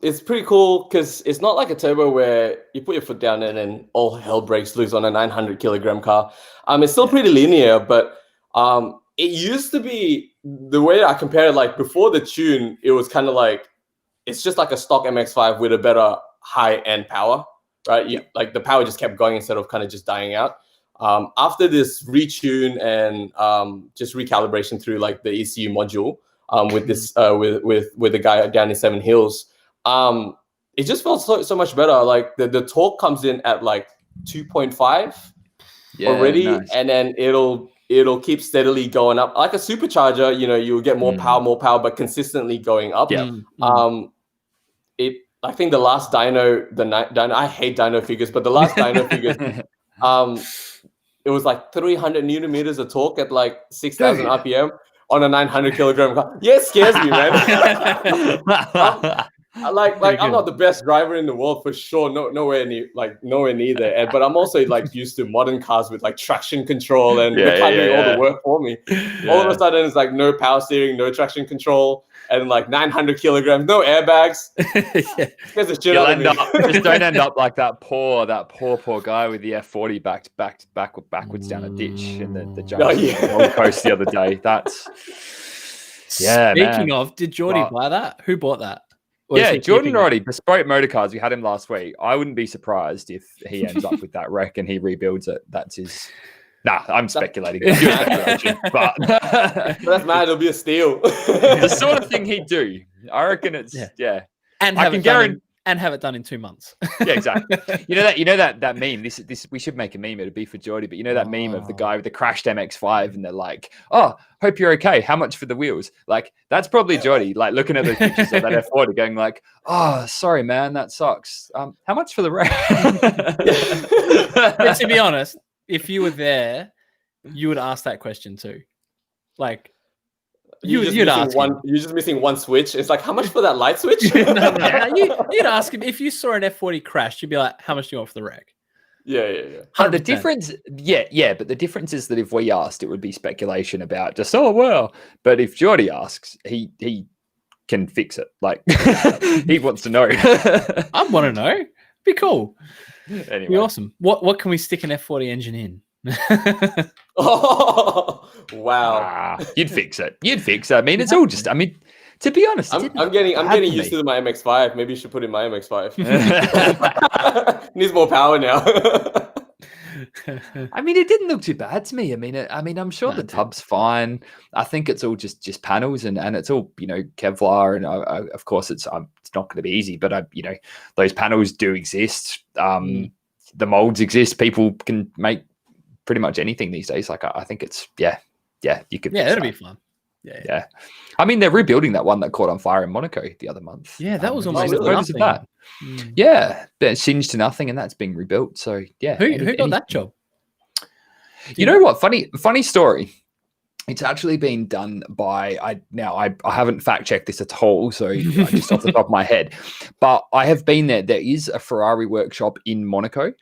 it's pretty cool because it's not like a turbo where you put your foot down and then all hell breaks loose on a 900 kilogram car. It's still pretty linear, but it used to be, the way I compare it, like before the tune, it was kind of like, it's just like a stock MX-5 with a better high-end power, right? Like the power just kept going instead of kind of just dying out. After this retune and just recalibration through like the ECU module, with this with the guy down in Seven Hills, it just felt so much better. Like the torque comes in at like 2.5 already, nice. And then it'll keep steadily going up like a supercharger. You'll get more power, but consistently going up. I think the last dyno, I hate dyno figures, but the last dyno figures, it was like 300 newton meters of torque at like 6,000 RPM on a 900 kilogram car. Yeah, it scares me, man. I'm not the best driver in the world for sure. Nowhere near there. But I'm also like used to modern cars with like traction control and the car doing all the work for me. Yeah. All of a sudden, it's like no power steering, no traction control, and like 900 kilograms, no airbags. Scares the shit out of me. Just don't end up like that poor guy with the F40 backwards down a ditch in the jungle Gold Coast the other day. That's Speaking of, did Geordie buy that? Who bought that? Jordan already. Bespoke Motor Cars, we had him last week. I wouldn't be surprised if he ends up with that wreck and he rebuilds it. That's his. Nah, I'm speculating. But that's mad. It'll be a steal. The sort of thing he'd do. I reckon it's And I can guarantee. And have it done in 2 months. Yeah, exactly. You know that meme. This we should make a meme. It'd be for Geordie, but you know that meme of the guy with the crashed MX-5, and they're like, "Oh, hope you're okay. How much for the wheels?" Like that's probably Geordie, like looking at the pictures of that F40, going like, "Oh, sorry, man, that sucks. How much for the wreck?" But to be honest, if you were there, you would ask that question too. Like. You're just missing one switch. It's like, how much for that light switch? No. You'd ask him if you saw an F40 crash. You'd be like, how much do you want for the wreck? Yeah. The difference, but the difference is that if we asked, it would be speculation about just But if Geordie asks, he can fix it. Like he wants to know. I want to know. Be cool. Anyway, be awesome. What can we stick an F40 engine in? Oh wow! You'd fix it. I mean, it's all just. I mean, to be honest, I'm getting used to my MX-5. Maybe you should put in my MX-5. Needs more power now. I mean, it didn't look too bad to me. I mean, I'm sure the tub's fine. I think it's all just panels and it's all, Kevlar. And of course it's not going to be easy, but those panels do exist. The molds exist. People can make pretty much anything these days. Like, I think it's, you could. Yeah, it'll be fun. Yeah. I mean, they're rebuilding that one that caught on fire in Monaco the other month. Yeah, that was almost nothing. That. Yeah, they're singed to nothing, and that's being rebuilt. So yeah, who got that job? You know what? Funny story. It's actually been done by I haven't fact checked this at all, so just off the top of my head, but I have been there. There is a Ferrari workshop in Monaco.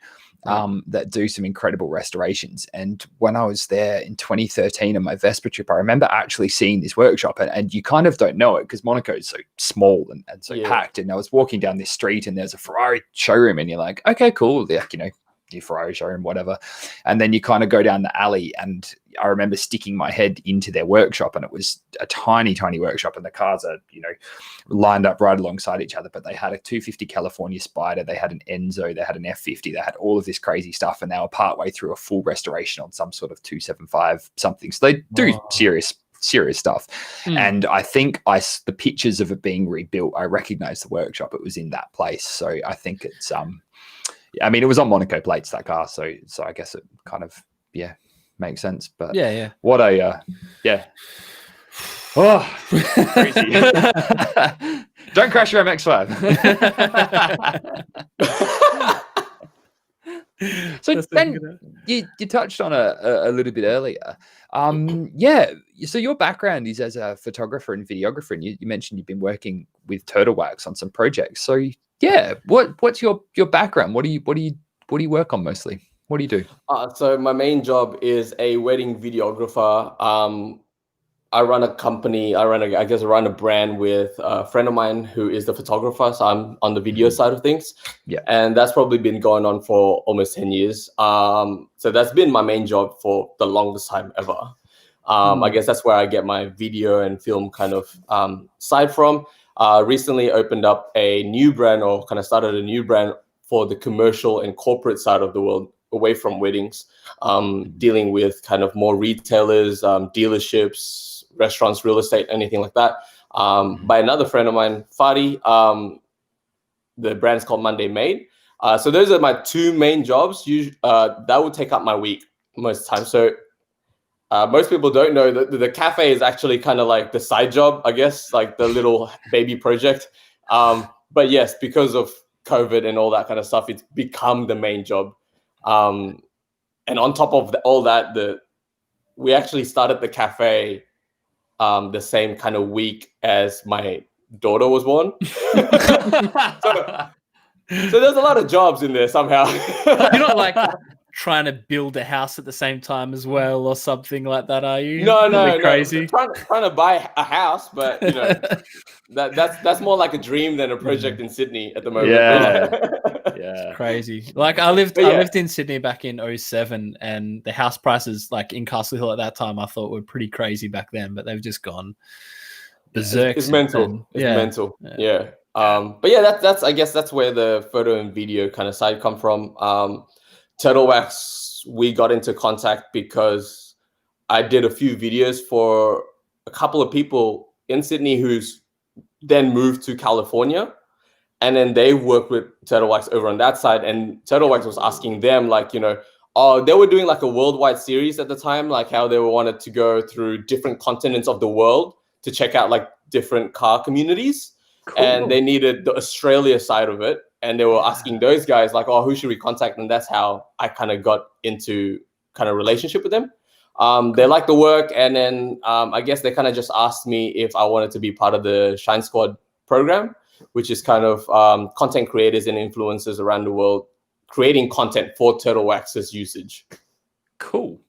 That do some incredible restorations. And when I was there in 2013 on my Vespa trip, I remember actually seeing this workshop, and you kind of don't know it because Monaco is so small and so packed. And I was walking down this street and there's a Ferrari showroom, and you're like, okay, cool. Like, your Ferrari showroom, whatever. And then you kind of go down the alley, and I remember sticking my head into their workshop, and it was a tiny workshop, and the cars are, lined up right alongside each other. But they had a 250 California Spider, they had an Enzo, they had an F50, they had all of this crazy stuff, and they were partway through a full restoration on some sort of 275 something. So they do serious stuff. And I think the pictures of it being rebuilt, I recognized the workshop. It was in that place. So I think it's I mean, it was on Monaco plates, that car, so I guess it kind of makes sense. But what a crazy. Don't crash your MX-5. So Ben, you touched on a little bit earlier. So your background is as a photographer and videographer, and you mentioned you've been working with Turtle Wax on some projects. So what's your background? What do you work on mostly? What do you do? So my main job is a wedding videographer. I run a company. I run a brand with a friend of mine who is the photographer. So I'm on the video side of things. Yeah, and that's probably been going on for almost 10 years. So that's been my main job for the longest time ever. I guess that's where I get my video and film kind of side from. Recently opened up a new brand, or kind of started a new brand for the commercial and corporate side of the world, away from weddings, dealing with kind of more retailers, dealerships, restaurants, real estate, anything like that. By another friend of mine, Fadi. The brand's called Monday Made. So those are my two main jobs. That would take up my week most of the time. So most people don't know that the cafe is actually kind of like the side job, I guess, like the little baby project. But yes, because of COVID and all that kind of stuff, it's become the main job. And on top of all that, we actually started the cafe the same kind of week as my daughter was born. So there's a lot of jobs in there somehow. You're not like trying to build a house at the same time as well or something like that, are you? No. Crazy. Trying to buy a house, but that's more like a dream than a project in Sydney at the moment. Yeah. It's crazy. Like I lived in Sydney back in 2007, and the house prices like in Castle Hill at that time I thought were pretty crazy back then, but they've just gone berserk. It's mental. It's mental. Yeah. But yeah, that's I guess that's where the photo and video kind of side come from. Turtle Wax, we got into contact because I did a few videos for a couple of people in Sydney who's then moved to California, and then they worked with Turtle Wax over on that side. And Turtle Wax was asking them, like, they were doing like a worldwide series at the time, like how they wanted to go through different continents of the world to check out like different car communities. Cool. And they needed the Australia side of it. And they were asking those guys like, who should we contact? And that's how I kind of got into kind of relationship with them. They liked the work. And then I guess they kind of just asked me if I wanted to be part of the Shine Squad program, which is kind of content creators and influencers around the world creating content for Turtle Wax's usage. Cool.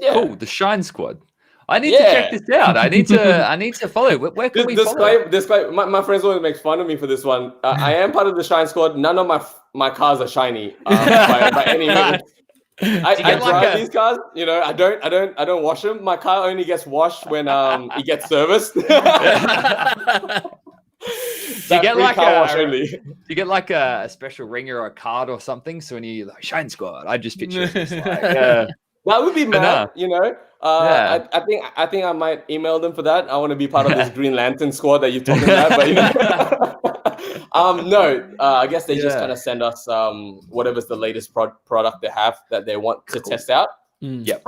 Yeah. Cool. The Shine Squad. I need to check this out. I need to follow. Where can we follow? My friends always make fun of me for this one. I am part of the Shine Squad. None of my cars are shiny by any means. I drive these cars. I don't wash them. My car only gets washed when it gets serviced. Do you get like car wash only. do you get like a special ringer or a card or something? So when you like Shine Squad, I just picture it as like, that would be mad, you know. Yeah. I think I might email them for that. I want to be part of this Green Lantern squad that you're talking about, but you know. No, I guess they just kind of send us whatever's the latest product they have that they want to test out. Yep.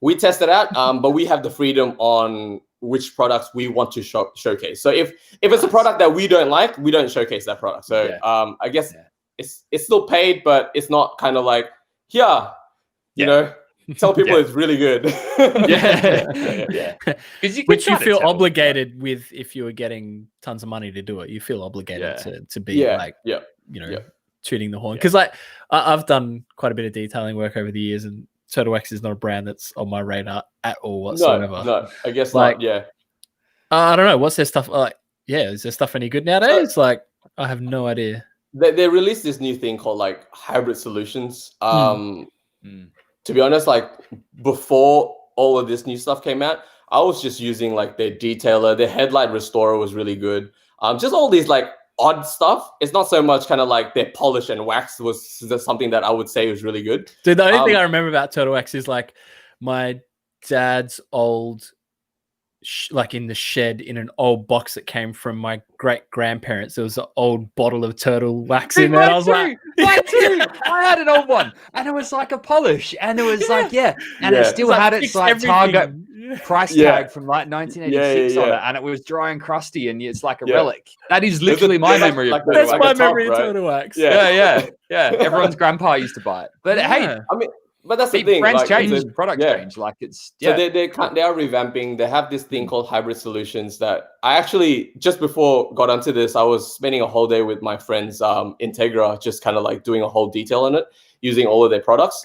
We test it out, but we have the freedom on which products we want to showcase. So if it's a product that we don't like, we don't showcase that product. So I guess it's still paid, but it's not kind of like, you know, tell people it's really good. Which you feel obligated with if you were getting tons of money to do it. You feel obligated to be tooting the horn. Because like I've done quite a bit of detailing work over the years, and Turtle Wax is not a brand that's on my radar at all whatsoever. No, I guess like, not. Yeah. I don't know. What's their stuff like? Yeah, is their stuff any good nowadays? Like, I have no idea. They released this new thing called like hybrid solutions. To be honest, like before all of this new stuff came out, I was just using like their detailer. Their headlight restorer was really good. Just all these like odd stuff. It's not so much kind of like their polish and wax was something that I would say was really good. Dude, the only thing I remember about Turtle Wax is like my dad's old, like in the shed in an old box that came from my great grandparents. There was an old bottle of turtle wax in there. I was like, I had an old one, and it was like a polish, and it was like, and it still had its like Target price tag from like 1986 on it, and it was dry and crusty, and it's like a relic. That is literally my memory. That's my memory of Turtle Wax. Yeah. Everyone's grandpa used to buy it, but hey, I mean. But that's the thing. Brands like, change, products change. Like it's So they are revamping. They have this thing called hybrid solutions that I actually just before got onto this, I was spending a whole day with my friends Integra, just kind of like doing a whole detail on it, using all of their products.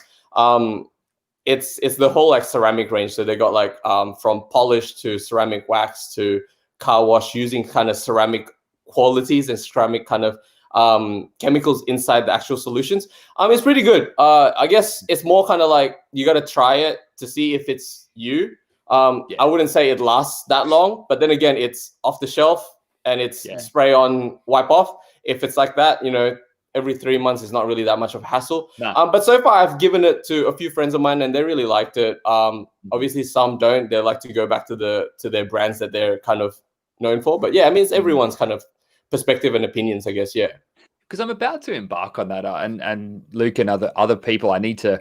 It's the whole like ceramic range. So they got like from polish to ceramic wax to car wash, using kind of ceramic qualities and ceramic kind of chemicals inside the actual solutions. It's pretty good. I guess it's more kind of like you got to try it to see if it's you. I wouldn't say it lasts that long, but then again, it's off the shelf and it's spray on, wipe off. If it's like that, you know, every 3 months is not really that much of a hassle. But so far I've given it to a few friends of mine and they really liked it. Obviously some don't. They like to go back to their brands that they're kind of known for. But yeah, I mean, it's everyone's kind of perspective and opinions, I guess. Yeah. Because I'm about to embark on that, and Luke and other people, I need to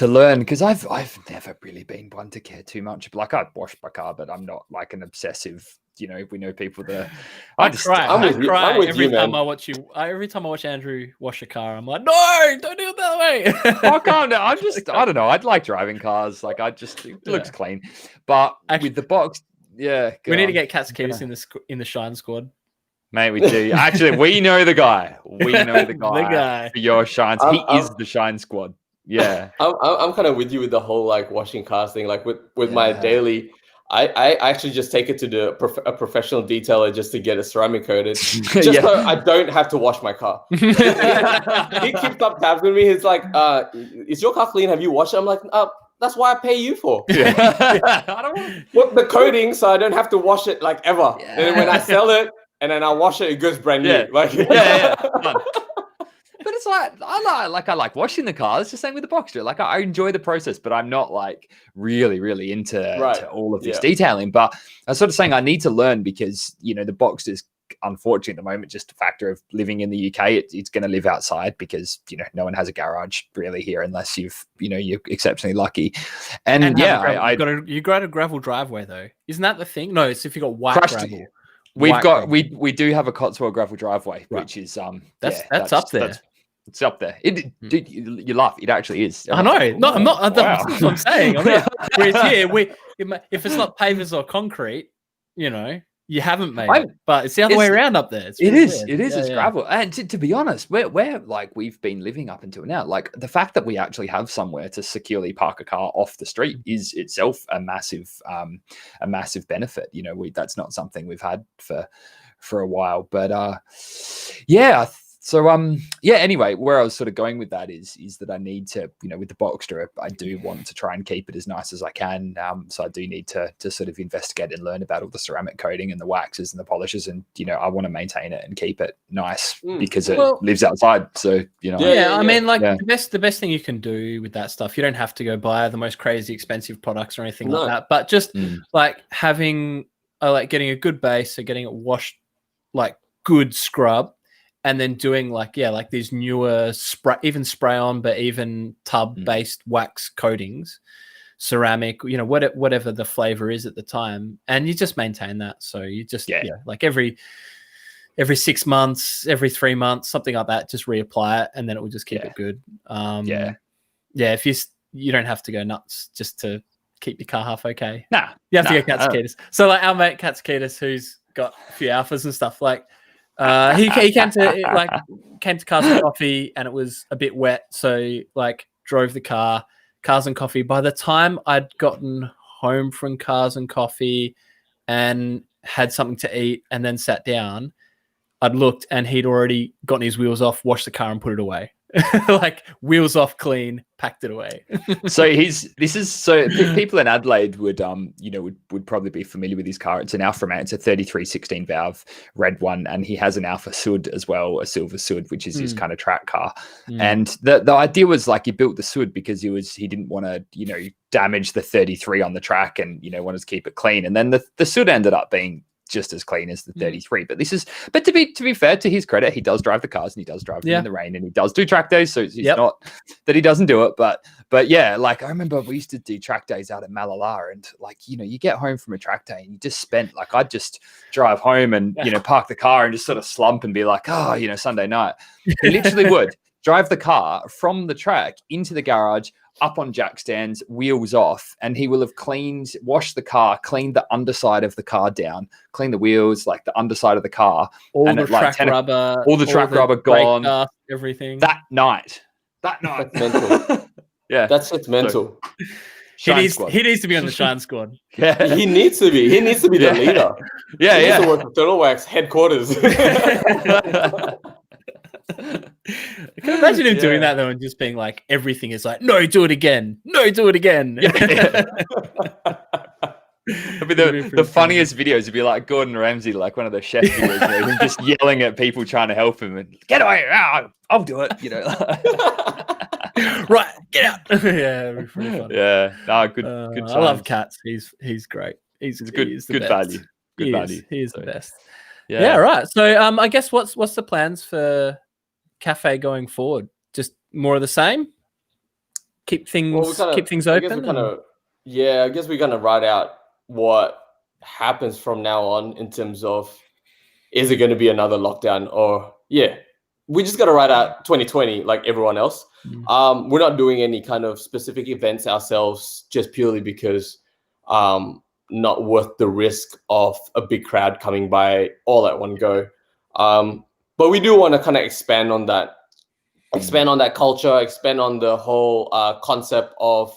learn, because I've never really been one to care too much. Like I wash my car, but I'm not like an obsessive. You know, we know people that I cry every time I watch you. Every time I watch Andrew wash a car, I'm like, no, don't do it that way. Oh, calm down. I don't know. I'd like driving cars. Like it looks clean, but actually, with the box, we need to get Cat's Keys in the Shine Squad. Mate, we do. Actually, we know the guy. We know the guy. For your shines. He is the Shine Squad. Yeah. I'm kind of with you with the whole like washing cars thing. Like with my daily, I actually just take it to a professional detailer just to get it ceramic coated, just so I don't have to wash my car. He keeps up tabs with me. He's like, "Is your car clean? Have you washed it?" I'm like, that's why I pay you for. I don't want the coating, so I don't have to wash it like ever. Yeah. And then when I sell it, and then I wash it goes brand new. Like But it's like I like washing the car. It's the same with the Boxster. Like I enjoy the process, but I'm not like really into to all of this detailing. But I'm sort of saying I need to learn, because you know the Boxster's unfortunately at the moment just a factor of living in the UK. It's going to live outside, because you know no one has a garage really here unless you're exceptionally lucky. And you got a gravel driveway though. Isn't that the thing? No, it's if you got white gravel. We do have a Cotswold gravel driveway, which is that's up there. It's up there. Dude, you laugh. It actually is. I know. No, I'm not. That's what I'm saying. I mean, whereas here, if it's not pavers or concrete, you know, you haven't made it. But it's the other way around up there. It is. It's gravel. And to be honest, we're like we've been living up until now. Like the fact that we actually have somewhere to securely park a car off the street is itself a massive benefit. You know, that's not something we've had for a while. But yeah, anyway, where I was sort of going with that is that I need to, with the Boxster, I do want to try and keep it as nice as I can. So I do need to sort of investigate and learn about all the ceramic coating and the waxes and the polishes, and I want to maintain it and keep it nice because it lives outside. So I mean, like the best thing you can do with that stuff, you don't have to go buy the most crazy expensive products or anything like that, but just like having like getting a good base, so getting it washed, like good scrub, and then doing like these newer spray on, but even tub based wax coatings, ceramic, whatever the flavor is at the time, and you just maintain that. So you just like every 6 months, every 3 months, something like that, just reapply it, and then it will just keep it good. If you don't have to go nuts just to keep your car half okay. You have to get Katsukitas. So like our mate Katsukitas, who's got a few alphas and stuff, like he came to Cars and Coffee, and it was a bit wet, so like drove the Cars and Coffee. By the time I'd gotten home from Cars and Coffee and had something to eat and then sat down, I'd looked and he'd already gotten his wheels off, washed the car and put it away. Like wheels off, clean, packed it away. So people in Adelaide would would probably be familiar with his car. It's an Alfa Romeo. It's a 33 16 valve red one, and he has an Alfa Sud as well, a silver Sud, which is his kind of track car. And the idea was like he built the Sud because he didn't want to damage the 33 on the track, and wanted to keep it clean. And then the Sud ended up being just as clean as the 33. But to be fair, to his credit, he does drive the cars, and he does drive them in the rain, and he does do track days. So it's not that he doesn't do it, but yeah, like I remember we used to do track days out at Malala, and like, you get home from a track day and you just spent, like, I'd just drive home and, park the car and just sort of slump and be like, Sunday night. He literally would drive the car from the track into the garage, up on jack stands, wheels off, and he will have washed the car, cleaned the underside of the car down, cleaned the wheels, like the underside of the car, all the track rubber gone, dust, everything. That night. That's mental. Yeah, that's just mental. He needs to be on the Shine Squad. Yeah, he needs to be. He needs to be the leader. He needs to work for Turtle Wax headquarters. I can imagine him doing that though, and just being like, everything is like, no, do it again. No, do it again. I mean, the funniest videos would be like Gordon Ramsay, like one of the chef videos, where him just yelling at people trying to help him and get away. I'll do it. Right, get out. Yeah, it'd be pretty funny. Yeah, good. I love Cats. He's great. He's good. Good value. Good value. He is the best. Yeah, right. So I guess what's the plans for Cafe going forward? Just more of the same? Keep things open? I guess we're gonna write out what happens from now on in terms of, is it going to be another lockdown, or we just got to write out 2020 like everyone else. We're not doing any kind of specific events ourselves, just purely because not worth the risk of a big crowd coming by all at one go. But we do want to kind of expand on that culture, expand on the whole concept of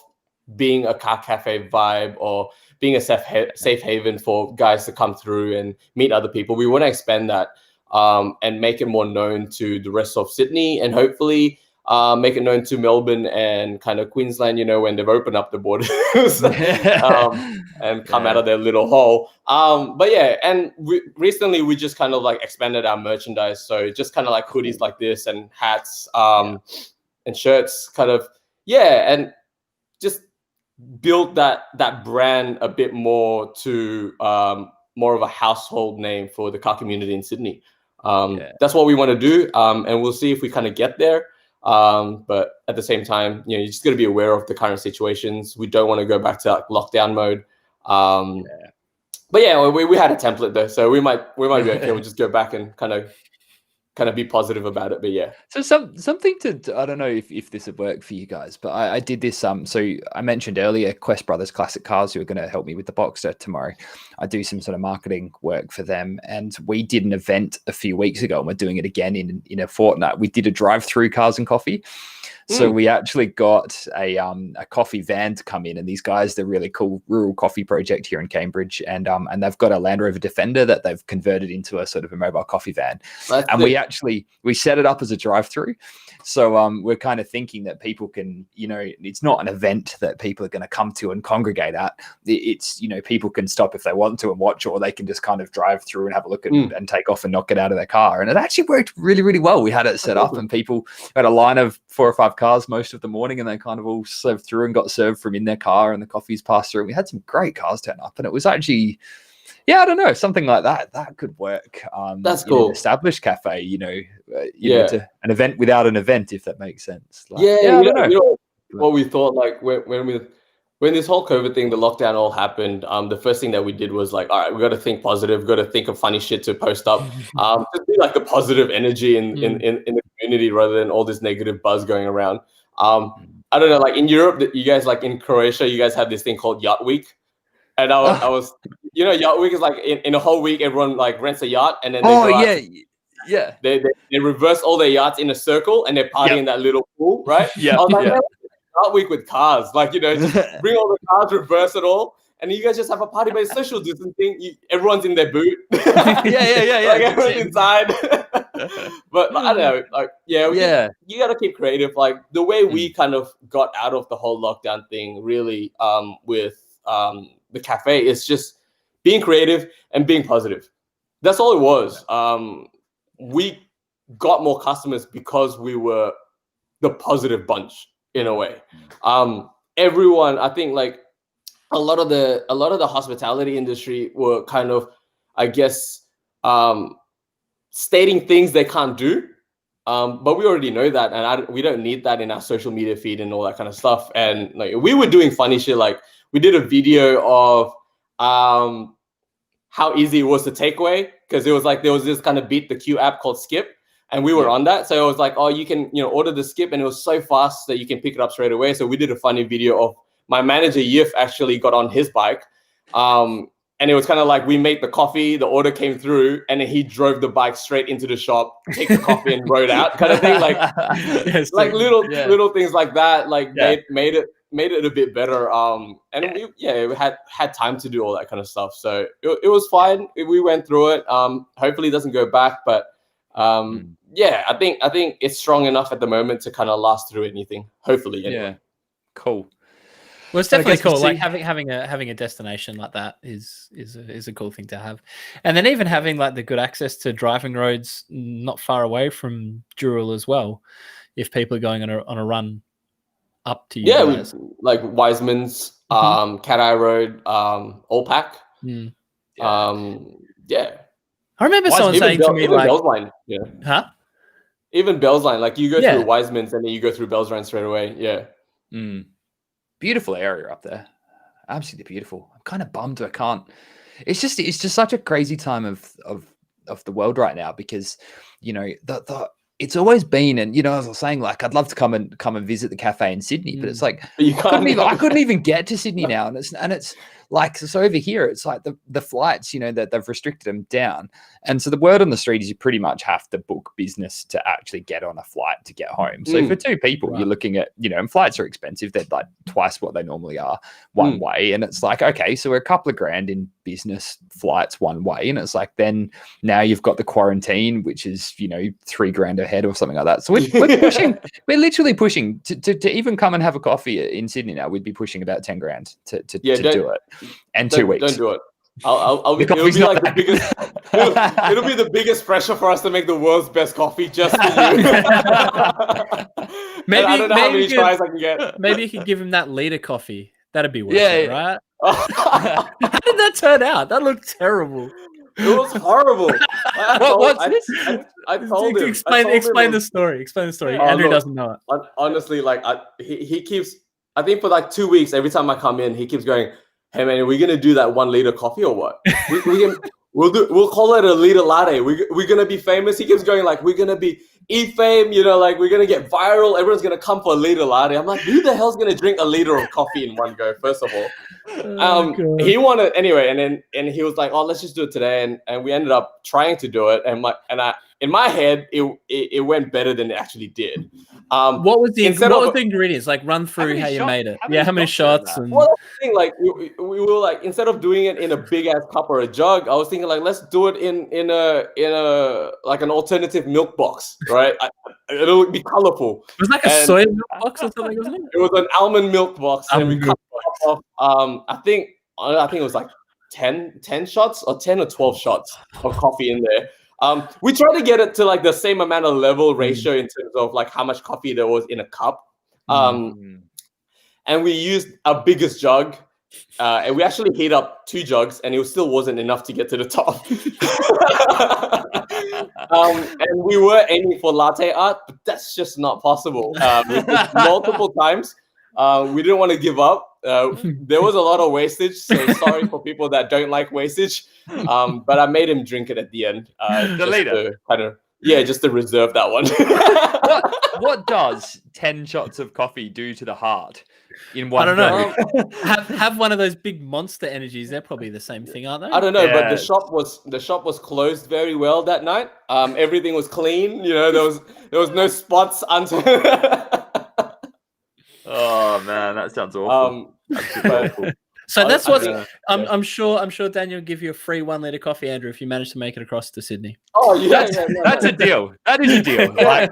being a car cafe vibe, or being a safe haven for guys to come through and meet other people. We want to expand that and make it more known to the rest of Sydney, and hopefully make it known to Melbourne and kind of Queensland, when they've opened up the borders and come out of their little hole. And recently we just kind of like expanded our merchandise. So just kind of like hoodies like this, and hats and shirts kind of, and just build that brand a bit more to more of a household name for the car community in Sydney. That's what we want to do. And we'll see if we kind of get there. But at the same time, you just got to be aware of the current situations. We don't want to go back to like lockdown mode. But we had a template though, so we might be okay. We'll just go back and kind of be positive about it. But so something to, I don't know if this would work for you guys, but I did this. So I mentioned earlier Quest Brothers Classic Cars, who are going to help me with the Boxster tomorrow. I do some sort of marketing work for them, and we did an event a few weeks ago, and we're doing it again in a fortnight. We did a drive-through Cars and Coffee. So we actually got a coffee van to come in, and these guys, they're really cool rural coffee project here in Cambridge, and they've got a Land Rover Defender that they've converted into a sort of a mobile coffee van. And we set it up as a drive-through. So we're kind of thinking that people can, it's not an event that people are going to come to and congregate at. It's, people can stop if they want to and watch, or they can just kind of drive through and have a look at and take off and not get out of their car. And it actually worked really, really well. We had it set up, and people had a line of 4 or 5 cars most of the morning, and they kind of all served through and got served from in their car, and the coffees passed through. We had some great cars turn up, and it was actually, I don't know, something like that could work. That's cool. An established cafe, to an event without an event, if that makes sense. I don't know. What we thought, like when this whole COVID thing, the lockdown all happened, the first thing that we did was like, all right, we got to think positive, got to think of funny shit to post up, just be like the positive energy in the community rather than all this negative buzz going around. I don't know, like in Europe, you guys, like in Croatia, you guys have this thing called Yacht Week. And I was, Yacht Week is like in a whole week, everyone like rents a yacht, and then they they reverse all their yachts in a circle, and they party in that little pool, right? I was like, Yacht Week with cars, like, just bring all the cars, reverse it all, and you guys just have a party, but it's social distancing. Everyone's in their boot. Like everyone's inside. But I don't know, like, you got to keep creative. Like the way we kind of got out of the whole lockdown thing, really, with the cafe, is just being creative and being positive. That's all it was. We got more customers because we were the positive bunch in a way. Everyone, I think, like a lot of the hospitality industry were kind of, I guess, stating things they can't do. But we already know that, and we don't need that in our social media feed and all that kind of stuff. And like we were doing funny shit, like we did a video of how easy it was to take away, because there was this kind of beat the queue app called Skip, and we were on that. So it was like, oh, you can order the Skip, and it was so fast that you can pick it up straight away. So we did a funny video of my manager Yif actually got on his bike, and it was kind of like we made the coffee, the order came through, and then he drove the bike straight into the shop, take the coffee, and rode out, kind of thing. Like little things like that, like made it a bit better. We had time to do all that kind of stuff. So it was fine. We went through it. Hopefully it doesn't go back, but I think it's strong enough at the moment to kind of last through anything. Hopefully. Anyway. Yeah. Cool. Well, it's definitely cool. Like having a destination like that is a cool thing to have, and then even having like the good access to driving roads not far away from Dural as well, if people are going on a run up to you guys. Like Wiseman's, Cat Eye Road, Allpack. I remember someone saying to me like, Bellsline, even Bellsline, like you go through Wiseman's and then you go through Bellsline straight away. Beautiful area up there, absolutely beautiful. I'm kind of bummed I can't. It's just such a crazy time of the world right now, because it's always been, and as I was saying, like I'd love to come and visit the cafe in Sydney, but it's like I couldn't even get to Sydney now, and it's like, so over here it's like the flights, that they've restricted them down, and so the word on the street is you pretty much have to book business to actually get on a flight to get home. So for 2 people, you're looking at and flights are expensive. They're like twice what they normally are one way, and it's like, okay, so we're a couple of grand in business flights one way, and it's like, then now you've got the quarantine, which is $3 grand ahead or something like that. So we're pushing, we're literally pushing to even come and have a coffee in Sydney now. We'd be pushing about 10 grand to do it, and 2 weeks. Don't do it. It'll be like the biggest. It'll be the biggest pressure for us to make the world's best coffee just for you. Maybe I don't know how many tries I can get. Maybe you could give him that liter coffee. That'd be worth it, right? How did that turn out? That looked terrible. It was horrible. What's this? I told him. Explain the story. Explain the story. Andrew doesn't know it. Honestly, like he keeps. I think for like 2 weeks, every time I come in, he keeps going, "Hey man, are we gonna do that 1 liter coffee or what? We'll call it a liter latte. We're gonna be famous." He keeps going like, "We're gonna be e-fame, like we're gonna get viral. Everyone's gonna come for a liter latte." I'm like, who the hell's gonna drink a liter of coffee in one go? First of all, he wanted anyway, and he was like, "Oh, let's just do it today," and we ended up trying to do it, and in my head, it went better than it actually did. What was the ingredients? Like, run through how you made it. How many shots? And... Well, I think like we were like, instead of doing it in a big ass cup or a jug, I was thinking like, let's do it in a like an alternative milk box, right? It'll be colorful. It was like a soy milk box or something, wasn't it? It was an almond milk box, and we cut off. I think it was like 10 shots or 10 or 12 shots of coffee in there. We tried to get it to like the same amount of level ratio in terms of like how much coffee there was in a cup. And we used our biggest jug, and we actually heat up 2 jugs, and it still wasn't enough to get to the top. And we were aiming for latte art, but that's just not possible. Multiple times. We didn't want to give up. There was a lot of wastage, so sorry for people that don't like wastage. But I made him drink it at the end. The leader. Just to reserve that one. What does 10 shots of coffee do to the heart in one? I don't know. have one of those big Monster energies. They're probably the same thing, aren't they? I don't know, but the shop was closed very well that night. Everything was clean. There was no spots until. Oh man, that sounds awful. Awful. So that's what I'm sure Daniel will give you a free 1 liter coffee, Andrew, if you manage to make it across to Sydney. Oh yeah, that's a deal. That is a deal. Like,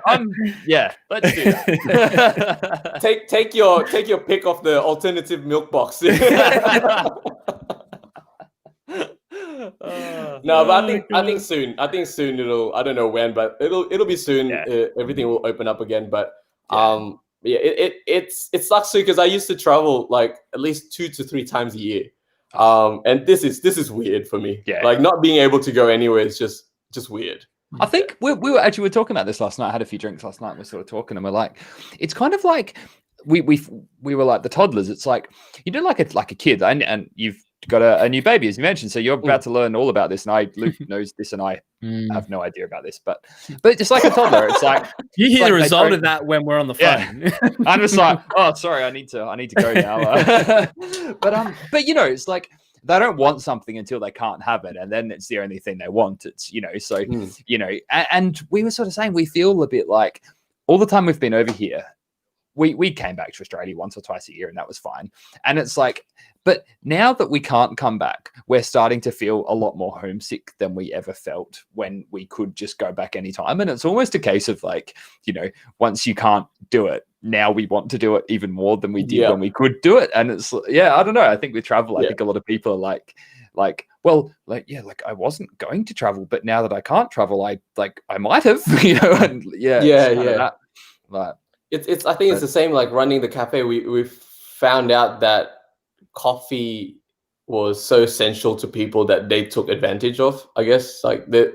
let's do that. take your pick of the alternative milk box. No, but I think soon. I think soon I don't know when, but it'll be soon. Yeah. Everything will open up again, but it sucks too, because I used to travel like at least 2 to 3 times a year, and this is weird for me. Yeah, like not being able to go anywhere is just weird. I think we were talking about this last night. I had a few drinks last night, and we're sort of talking, and we're like, it's kind of like we were like the toddlers. It's like like a kid, and you've got a new baby, as you mentioned, so you're about to learn all about this, and Luke knows this, and I have no idea about this, but just like a toddler, it's like you hear the result of that when we're on the phone. I'm just like, oh sorry, I need to go now. But it's like they don't want something until they can't have it, and then it's the only thing they want. It's and we were sort of saying we feel a bit like all the time we've been over here, we came back to Australia once or twice a year, and that was fine. And it's like, but now that we can't come back, we're starting to feel a lot more homesick than we ever felt when we could just go back anytime. And it's almost a case of like, once you can't do it, now we want to do it even more than we did when we could do it. And it's, I don't know. I think with travel, I think a lot of people are like, I wasn't going to travel, but now that I can't travel, I might have, and Like, I think it's the same like running the cafe. We found out that coffee was so essential to people that they took advantage of, I guess. Like they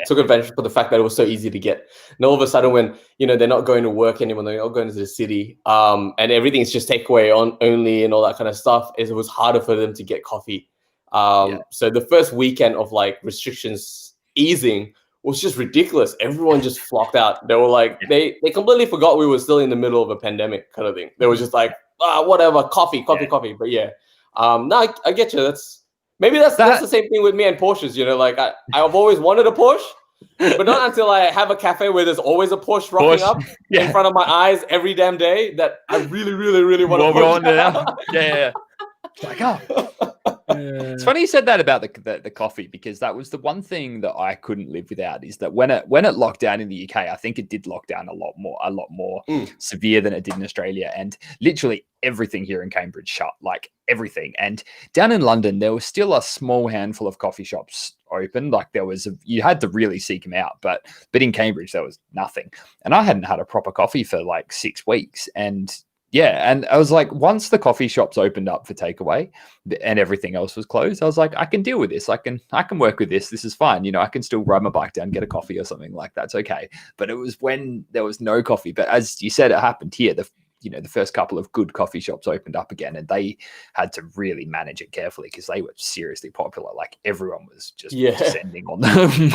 took advantage of the fact that it was so easy to get. And all of a sudden when, they're not going to work anymore, they're not going to the city, and everything's just takeaway only and all that kind of stuff, it was harder for them to get coffee. So the first weekend of like restrictions easing was just ridiculous. Everyone just flocked out. They were like, they completely forgot we were still in the middle of a pandemic kind of thing. They were just like, whatever, coffee. But no, I get you. That's the same thing with me and Porsches. Like I've always wanted a Porsche, but not until I have a cafe where there's always a Porsche rocking up in front of my eyes every damn day that I really, really, really want to Porsche. Yeah. Like, it's funny you said that about the coffee, because that was the one thing that I couldn't live without, is that when it locked down in the UK, I think it did lock down a lot more severe than it did in Australia, and literally everything here in Cambridge shut, like everything. And down in London, there was still a small handful of coffee shops open. Like you had to really seek them out, but in Cambridge there was nothing, and I hadn't had a proper coffee for like 6 weeks. And and I was like, once the coffee shops opened up for takeaway and everything else was closed, I was like, I can deal with this. I can work with this. This is fine. I can still ride my bike down, get a coffee or something like that's okay. But it was when there was no coffee. But as you said, it happened here. The first couple of good coffee shops opened up again, and they had to really manage it carefully because they were seriously popular. Like everyone was just descending on them.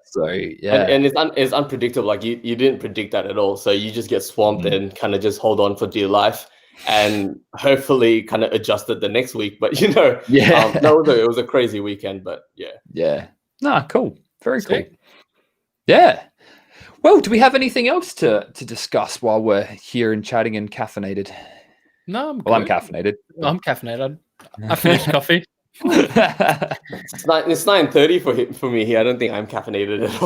So and it's unpredictable. Like you didn't predict that at all. So you just get swamped and kind of just hold on for dear life, and hopefully kind of adjust it the next week. But it was a crazy weekend. But no, cool, very cool. Yeah. Well, do we have anything else to discuss while we're here and chatting and caffeinated? No, I'm well, good. I'm caffeinated. I'm caffeinated. I finished coffee. It's 9:30 for me here. I don't think I'm caffeinated at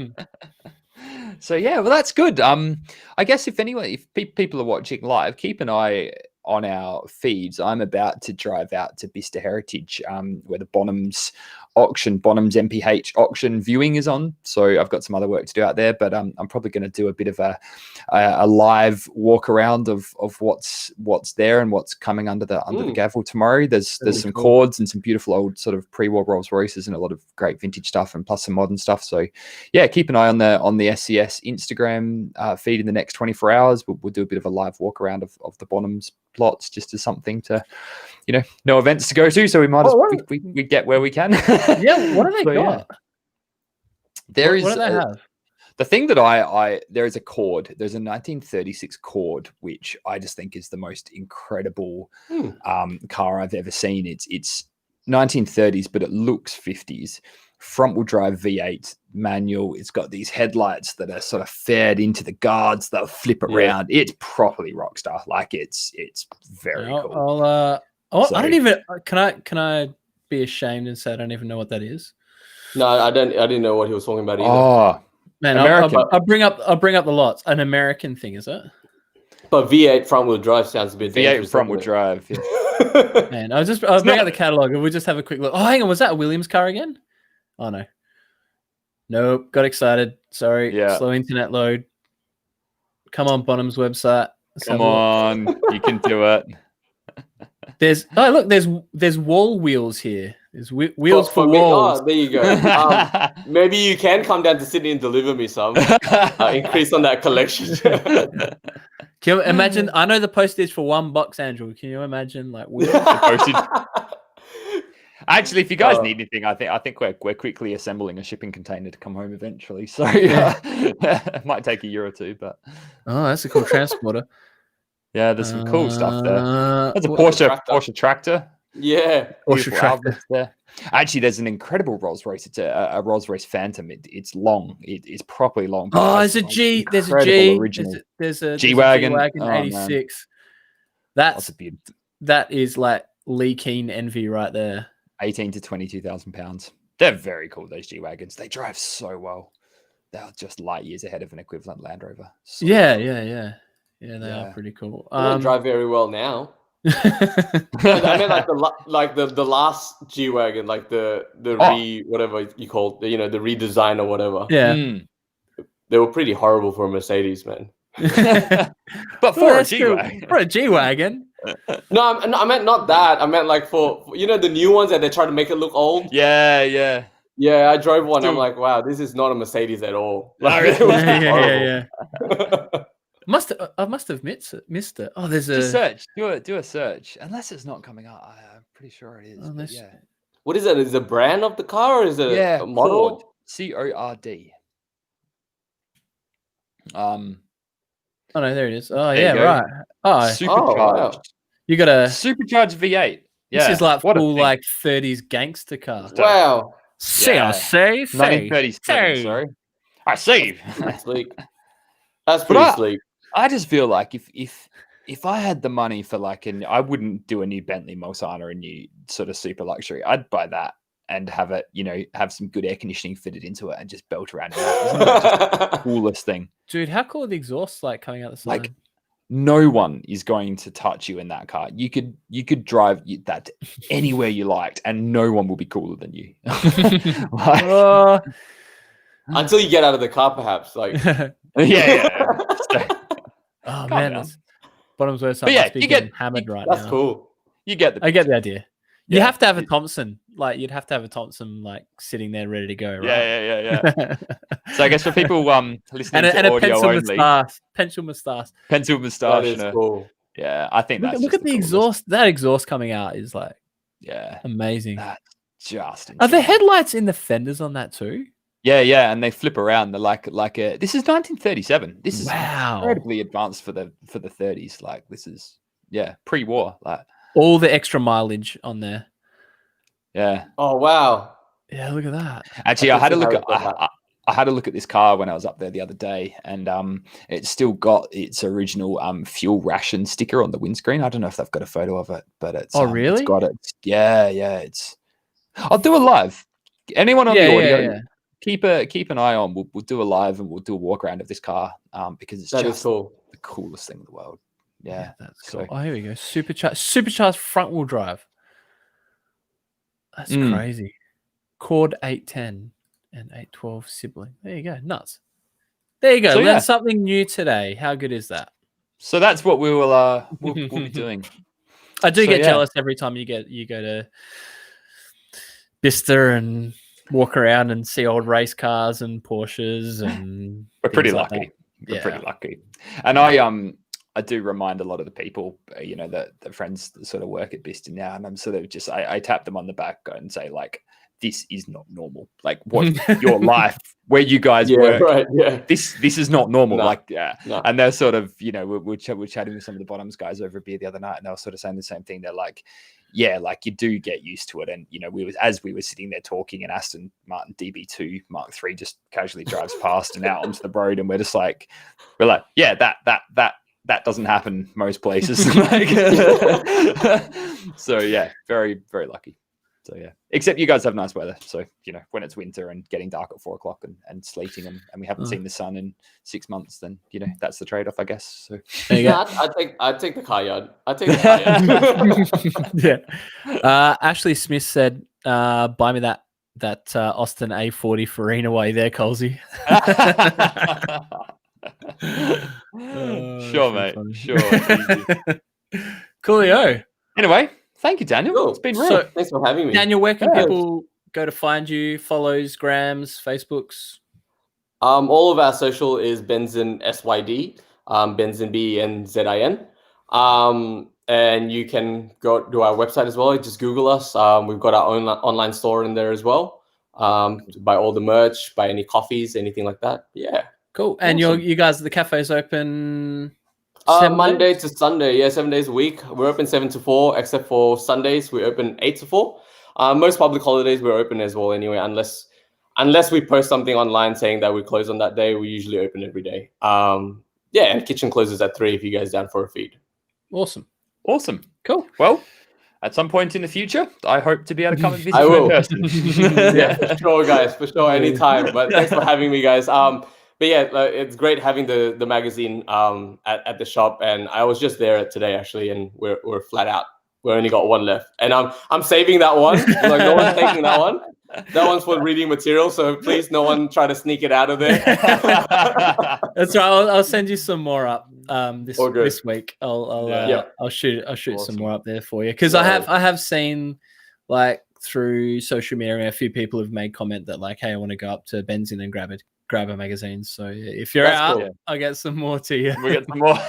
all. So yeah, well, that's good. I guess if people are watching live, keep an eye on our feeds. I'm about to drive out to Bicester Heritage, where the Bonhams MPH auction viewing is on. So I've got some other work to do out there, but I'm probably going to do a bit of a live walk around of what's there and what's coming under the gavel tomorrow. There's some cords and some beautiful old sort of pre-war Rolls Royces and a lot of great vintage stuff and plus some modern stuff. So yeah, keep an eye on the SCS Instagram feed in the next 24 hours. We'll do a bit of a live walk around of the Bonhams plots just as something to, no events to go to, so we might we get where we can. Yeah, what do they got? Yeah. What do they have? The thing that there is a cord. There's a 1936 cord, which I just think is the most incredible car I've ever seen. It's 1930s, but it looks 50s. Front-wheel drive V8 manual. It's got these headlights that are sort of fed into the guards that flip around. It's properly rock star. Like it's very cool. I don't even. Can I be ashamed and say I don't even know what that is? No, I didn't know what he was talking about either. Oh man, I'll bring up the lots. An American thing, is it? But V8 front-wheel drive sounds a bit V8 front-wheel drive. Yeah. Man, I'll bring out the catalog and we'll just have a quick look. Oh, hang on, was that a Williams car again? Oh no. Nope, got excited. Sorry. Yeah. Slow internet load. Come on, Bonham's website. Come on, you can do it. There's wall wheels here. There's wheels for walls. Oh, there you go. Maybe you can come down to Sydney and deliver me some. Increase on that collection. Can you imagine? I know the postage for $1, Andrew. Can you imagine wheels? Postage. Actually, if you guys need anything, I think we're quickly assembling a shipping container to come home eventually. So it might take a year or two, but that's a cool transporter. Yeah, there's some cool stuff there. There's a Porsche tractor. Yeah, Porsche tractor there. Actually, there's an incredible Rolls Royce. It's a Rolls Royce Phantom. It's long. It's properly long. Oh, there's a G. There's a G. There's a G-Wagon. G-Wagon 86. That is like Lee Keen envy right there. 18 to 22,000 pounds. They're very cool, those G-Wagons. They drive so well. They're just light years ahead of an equivalent Land Rover. So yeah, they are pretty cool. They don't drive very well now. I mean, like the last G-Wagon, like the whatever you call it, the redesign or whatever. Yeah, they were pretty horrible for a Mercedes, man. But for a G-Wagon. No, I meant not that. I meant like for the new ones that they try to make it look old. Yeah. Yeah, I drove one. I'm like, wow, this is not a Mercedes at all. Like, yeah. I must have missed it. Oh, there's a search. Do a search. Unless it's not coming up, I'm pretty sure it is. Yeah. What is it? Is it a brand of the car or is it a model? CORD. Oh no, there it is. Oh yeah, right. Oh, supercharged. Wow. You got a supercharged V8. Yeah. This is like full 30s gangster car. Wow. CRC 1937. Sorry. I see. That's pretty sleek. I just feel like if I had the money for I wouldn't do a new Bentley Mulsanne or a new sort of super luxury. I'd buy that and have it, have some good air conditioning fitted into it and just belt around it. Isn't that just the coolest thing? Dude, how cool are the exhausts coming out the side? No one is going to touch you in that car. You could drive that anywhere you liked and no one will be cooler than you. Until you get out of the car, perhaps. Yeah. Oh man, Bottom's where you get hammered right now. That's now. Cool. I get the idea. You have to have a Thompson. You'd have to have a Thompson sitting there ready to go, right? Yeah. So I guess for people listening and to a audio only, pencil moustache. That is cool. Yeah, I think look at the exhaust. That exhaust coming out is amazing. That's just Are the headlights in the fenders on that too? Yeah, and they flip around. They're like a. This is 1937. This is incredibly advanced for the 30s. This is pre-war. All the extra mileage on there. Yeah. Oh wow. Yeah, look at that. Actually, I had a look at I had a look at this car when I was up there the other day, and it's still got its original fuel ration sticker on the windscreen. I don't know if they've got a photo of it, but it's really? it's got it. Yeah, it's. I'll do a live. Anyone on the audio, keep an eye on. We'll do a live and we'll do a walk around of this car because it's just cool. The coolest thing in the world. Yeah, that's cool. Oh, here we go. Supercharged front wheel drive. That's crazy. Cord 810 and 812 sibling. There you go. Nuts. There you go. So, learn something new today. How good is that? So that's what we will we'll be doing. I do get jealous every time you go to Bicester and walk around and see old race cars and Porsches, and we're pretty lucky. We're pretty lucky. And I do remind a lot of the people, the friends that sort of work at Bicester now, and I'm sort of just I tap them on the back and say, like, this is not normal. Like, what your life where you guys work, right, yeah. This is not normal. No. And they're sort of, we're chatting with some of the bottoms guys over a beer the other night, and they were sort of saying the same thing. They're like, yeah, like you do get used to it. And, as we were sitting there talking, and Aston Martin DB2 Mark III just casually drives past and out onto the road, and we're like, yeah, that doesn't happen most places. So yeah, very, very lucky. So yeah, except you guys have nice weather. So, when it's winter and getting dark at 4 o'clock and sleeting and we haven't seen the sun in 6 months, then, that's the trade-off, I guess. So I'd take the car yard. I'd take the car yard. Yeah. Ashley Smith said, buy me that Austin A40 Farina way there, Colsey. Sure, mate. Funny. Sure. Coolio. Anyway, thank you, Daniel. Cool. It's been real. So, thanks for having me. Daniel, where can people go to find you? Follows, Grams, Facebooks? All of our social is Benzin SYD, Benzin BENZIN. And you can go to our website as well. Just Google us. We've got our own online store in there as well. Buy all the merch, buy any coffees, anything like that. Yeah. Cool. And awesome. You guys, the cafe's open Monday to Sunday. 7 days a week. We're open 7 to 4, except for Sundays we open 8 to 4. Most public holidays we're open as well anyway, unless we post something online saying that we close on that day. We usually open every day. And kitchen closes at 3 if you guys down for a feed. Awesome. Cool. Well, at some point in the future, I hope to be able to come and visit you in person. Yeah, for sure, guys. For sure, anytime. But thanks for having me, guys. But yeah, it's great having the magazine at the shop, and I was just there today actually, and we're flat out. We only got one left, and I'm saving that one. Like, no one's taking that one. That one's for reading material, so please, no one try to sneak it out of there. That's right. I'll send you some more up this week. I'll shoot awesome. Some more up there for you, because I have seen, like, through social media, a few people have made comment that, like, hey, I want to go up to Benzin and grab a magazine. So if you're out, cool. I'll get some more to you. We'll get some more.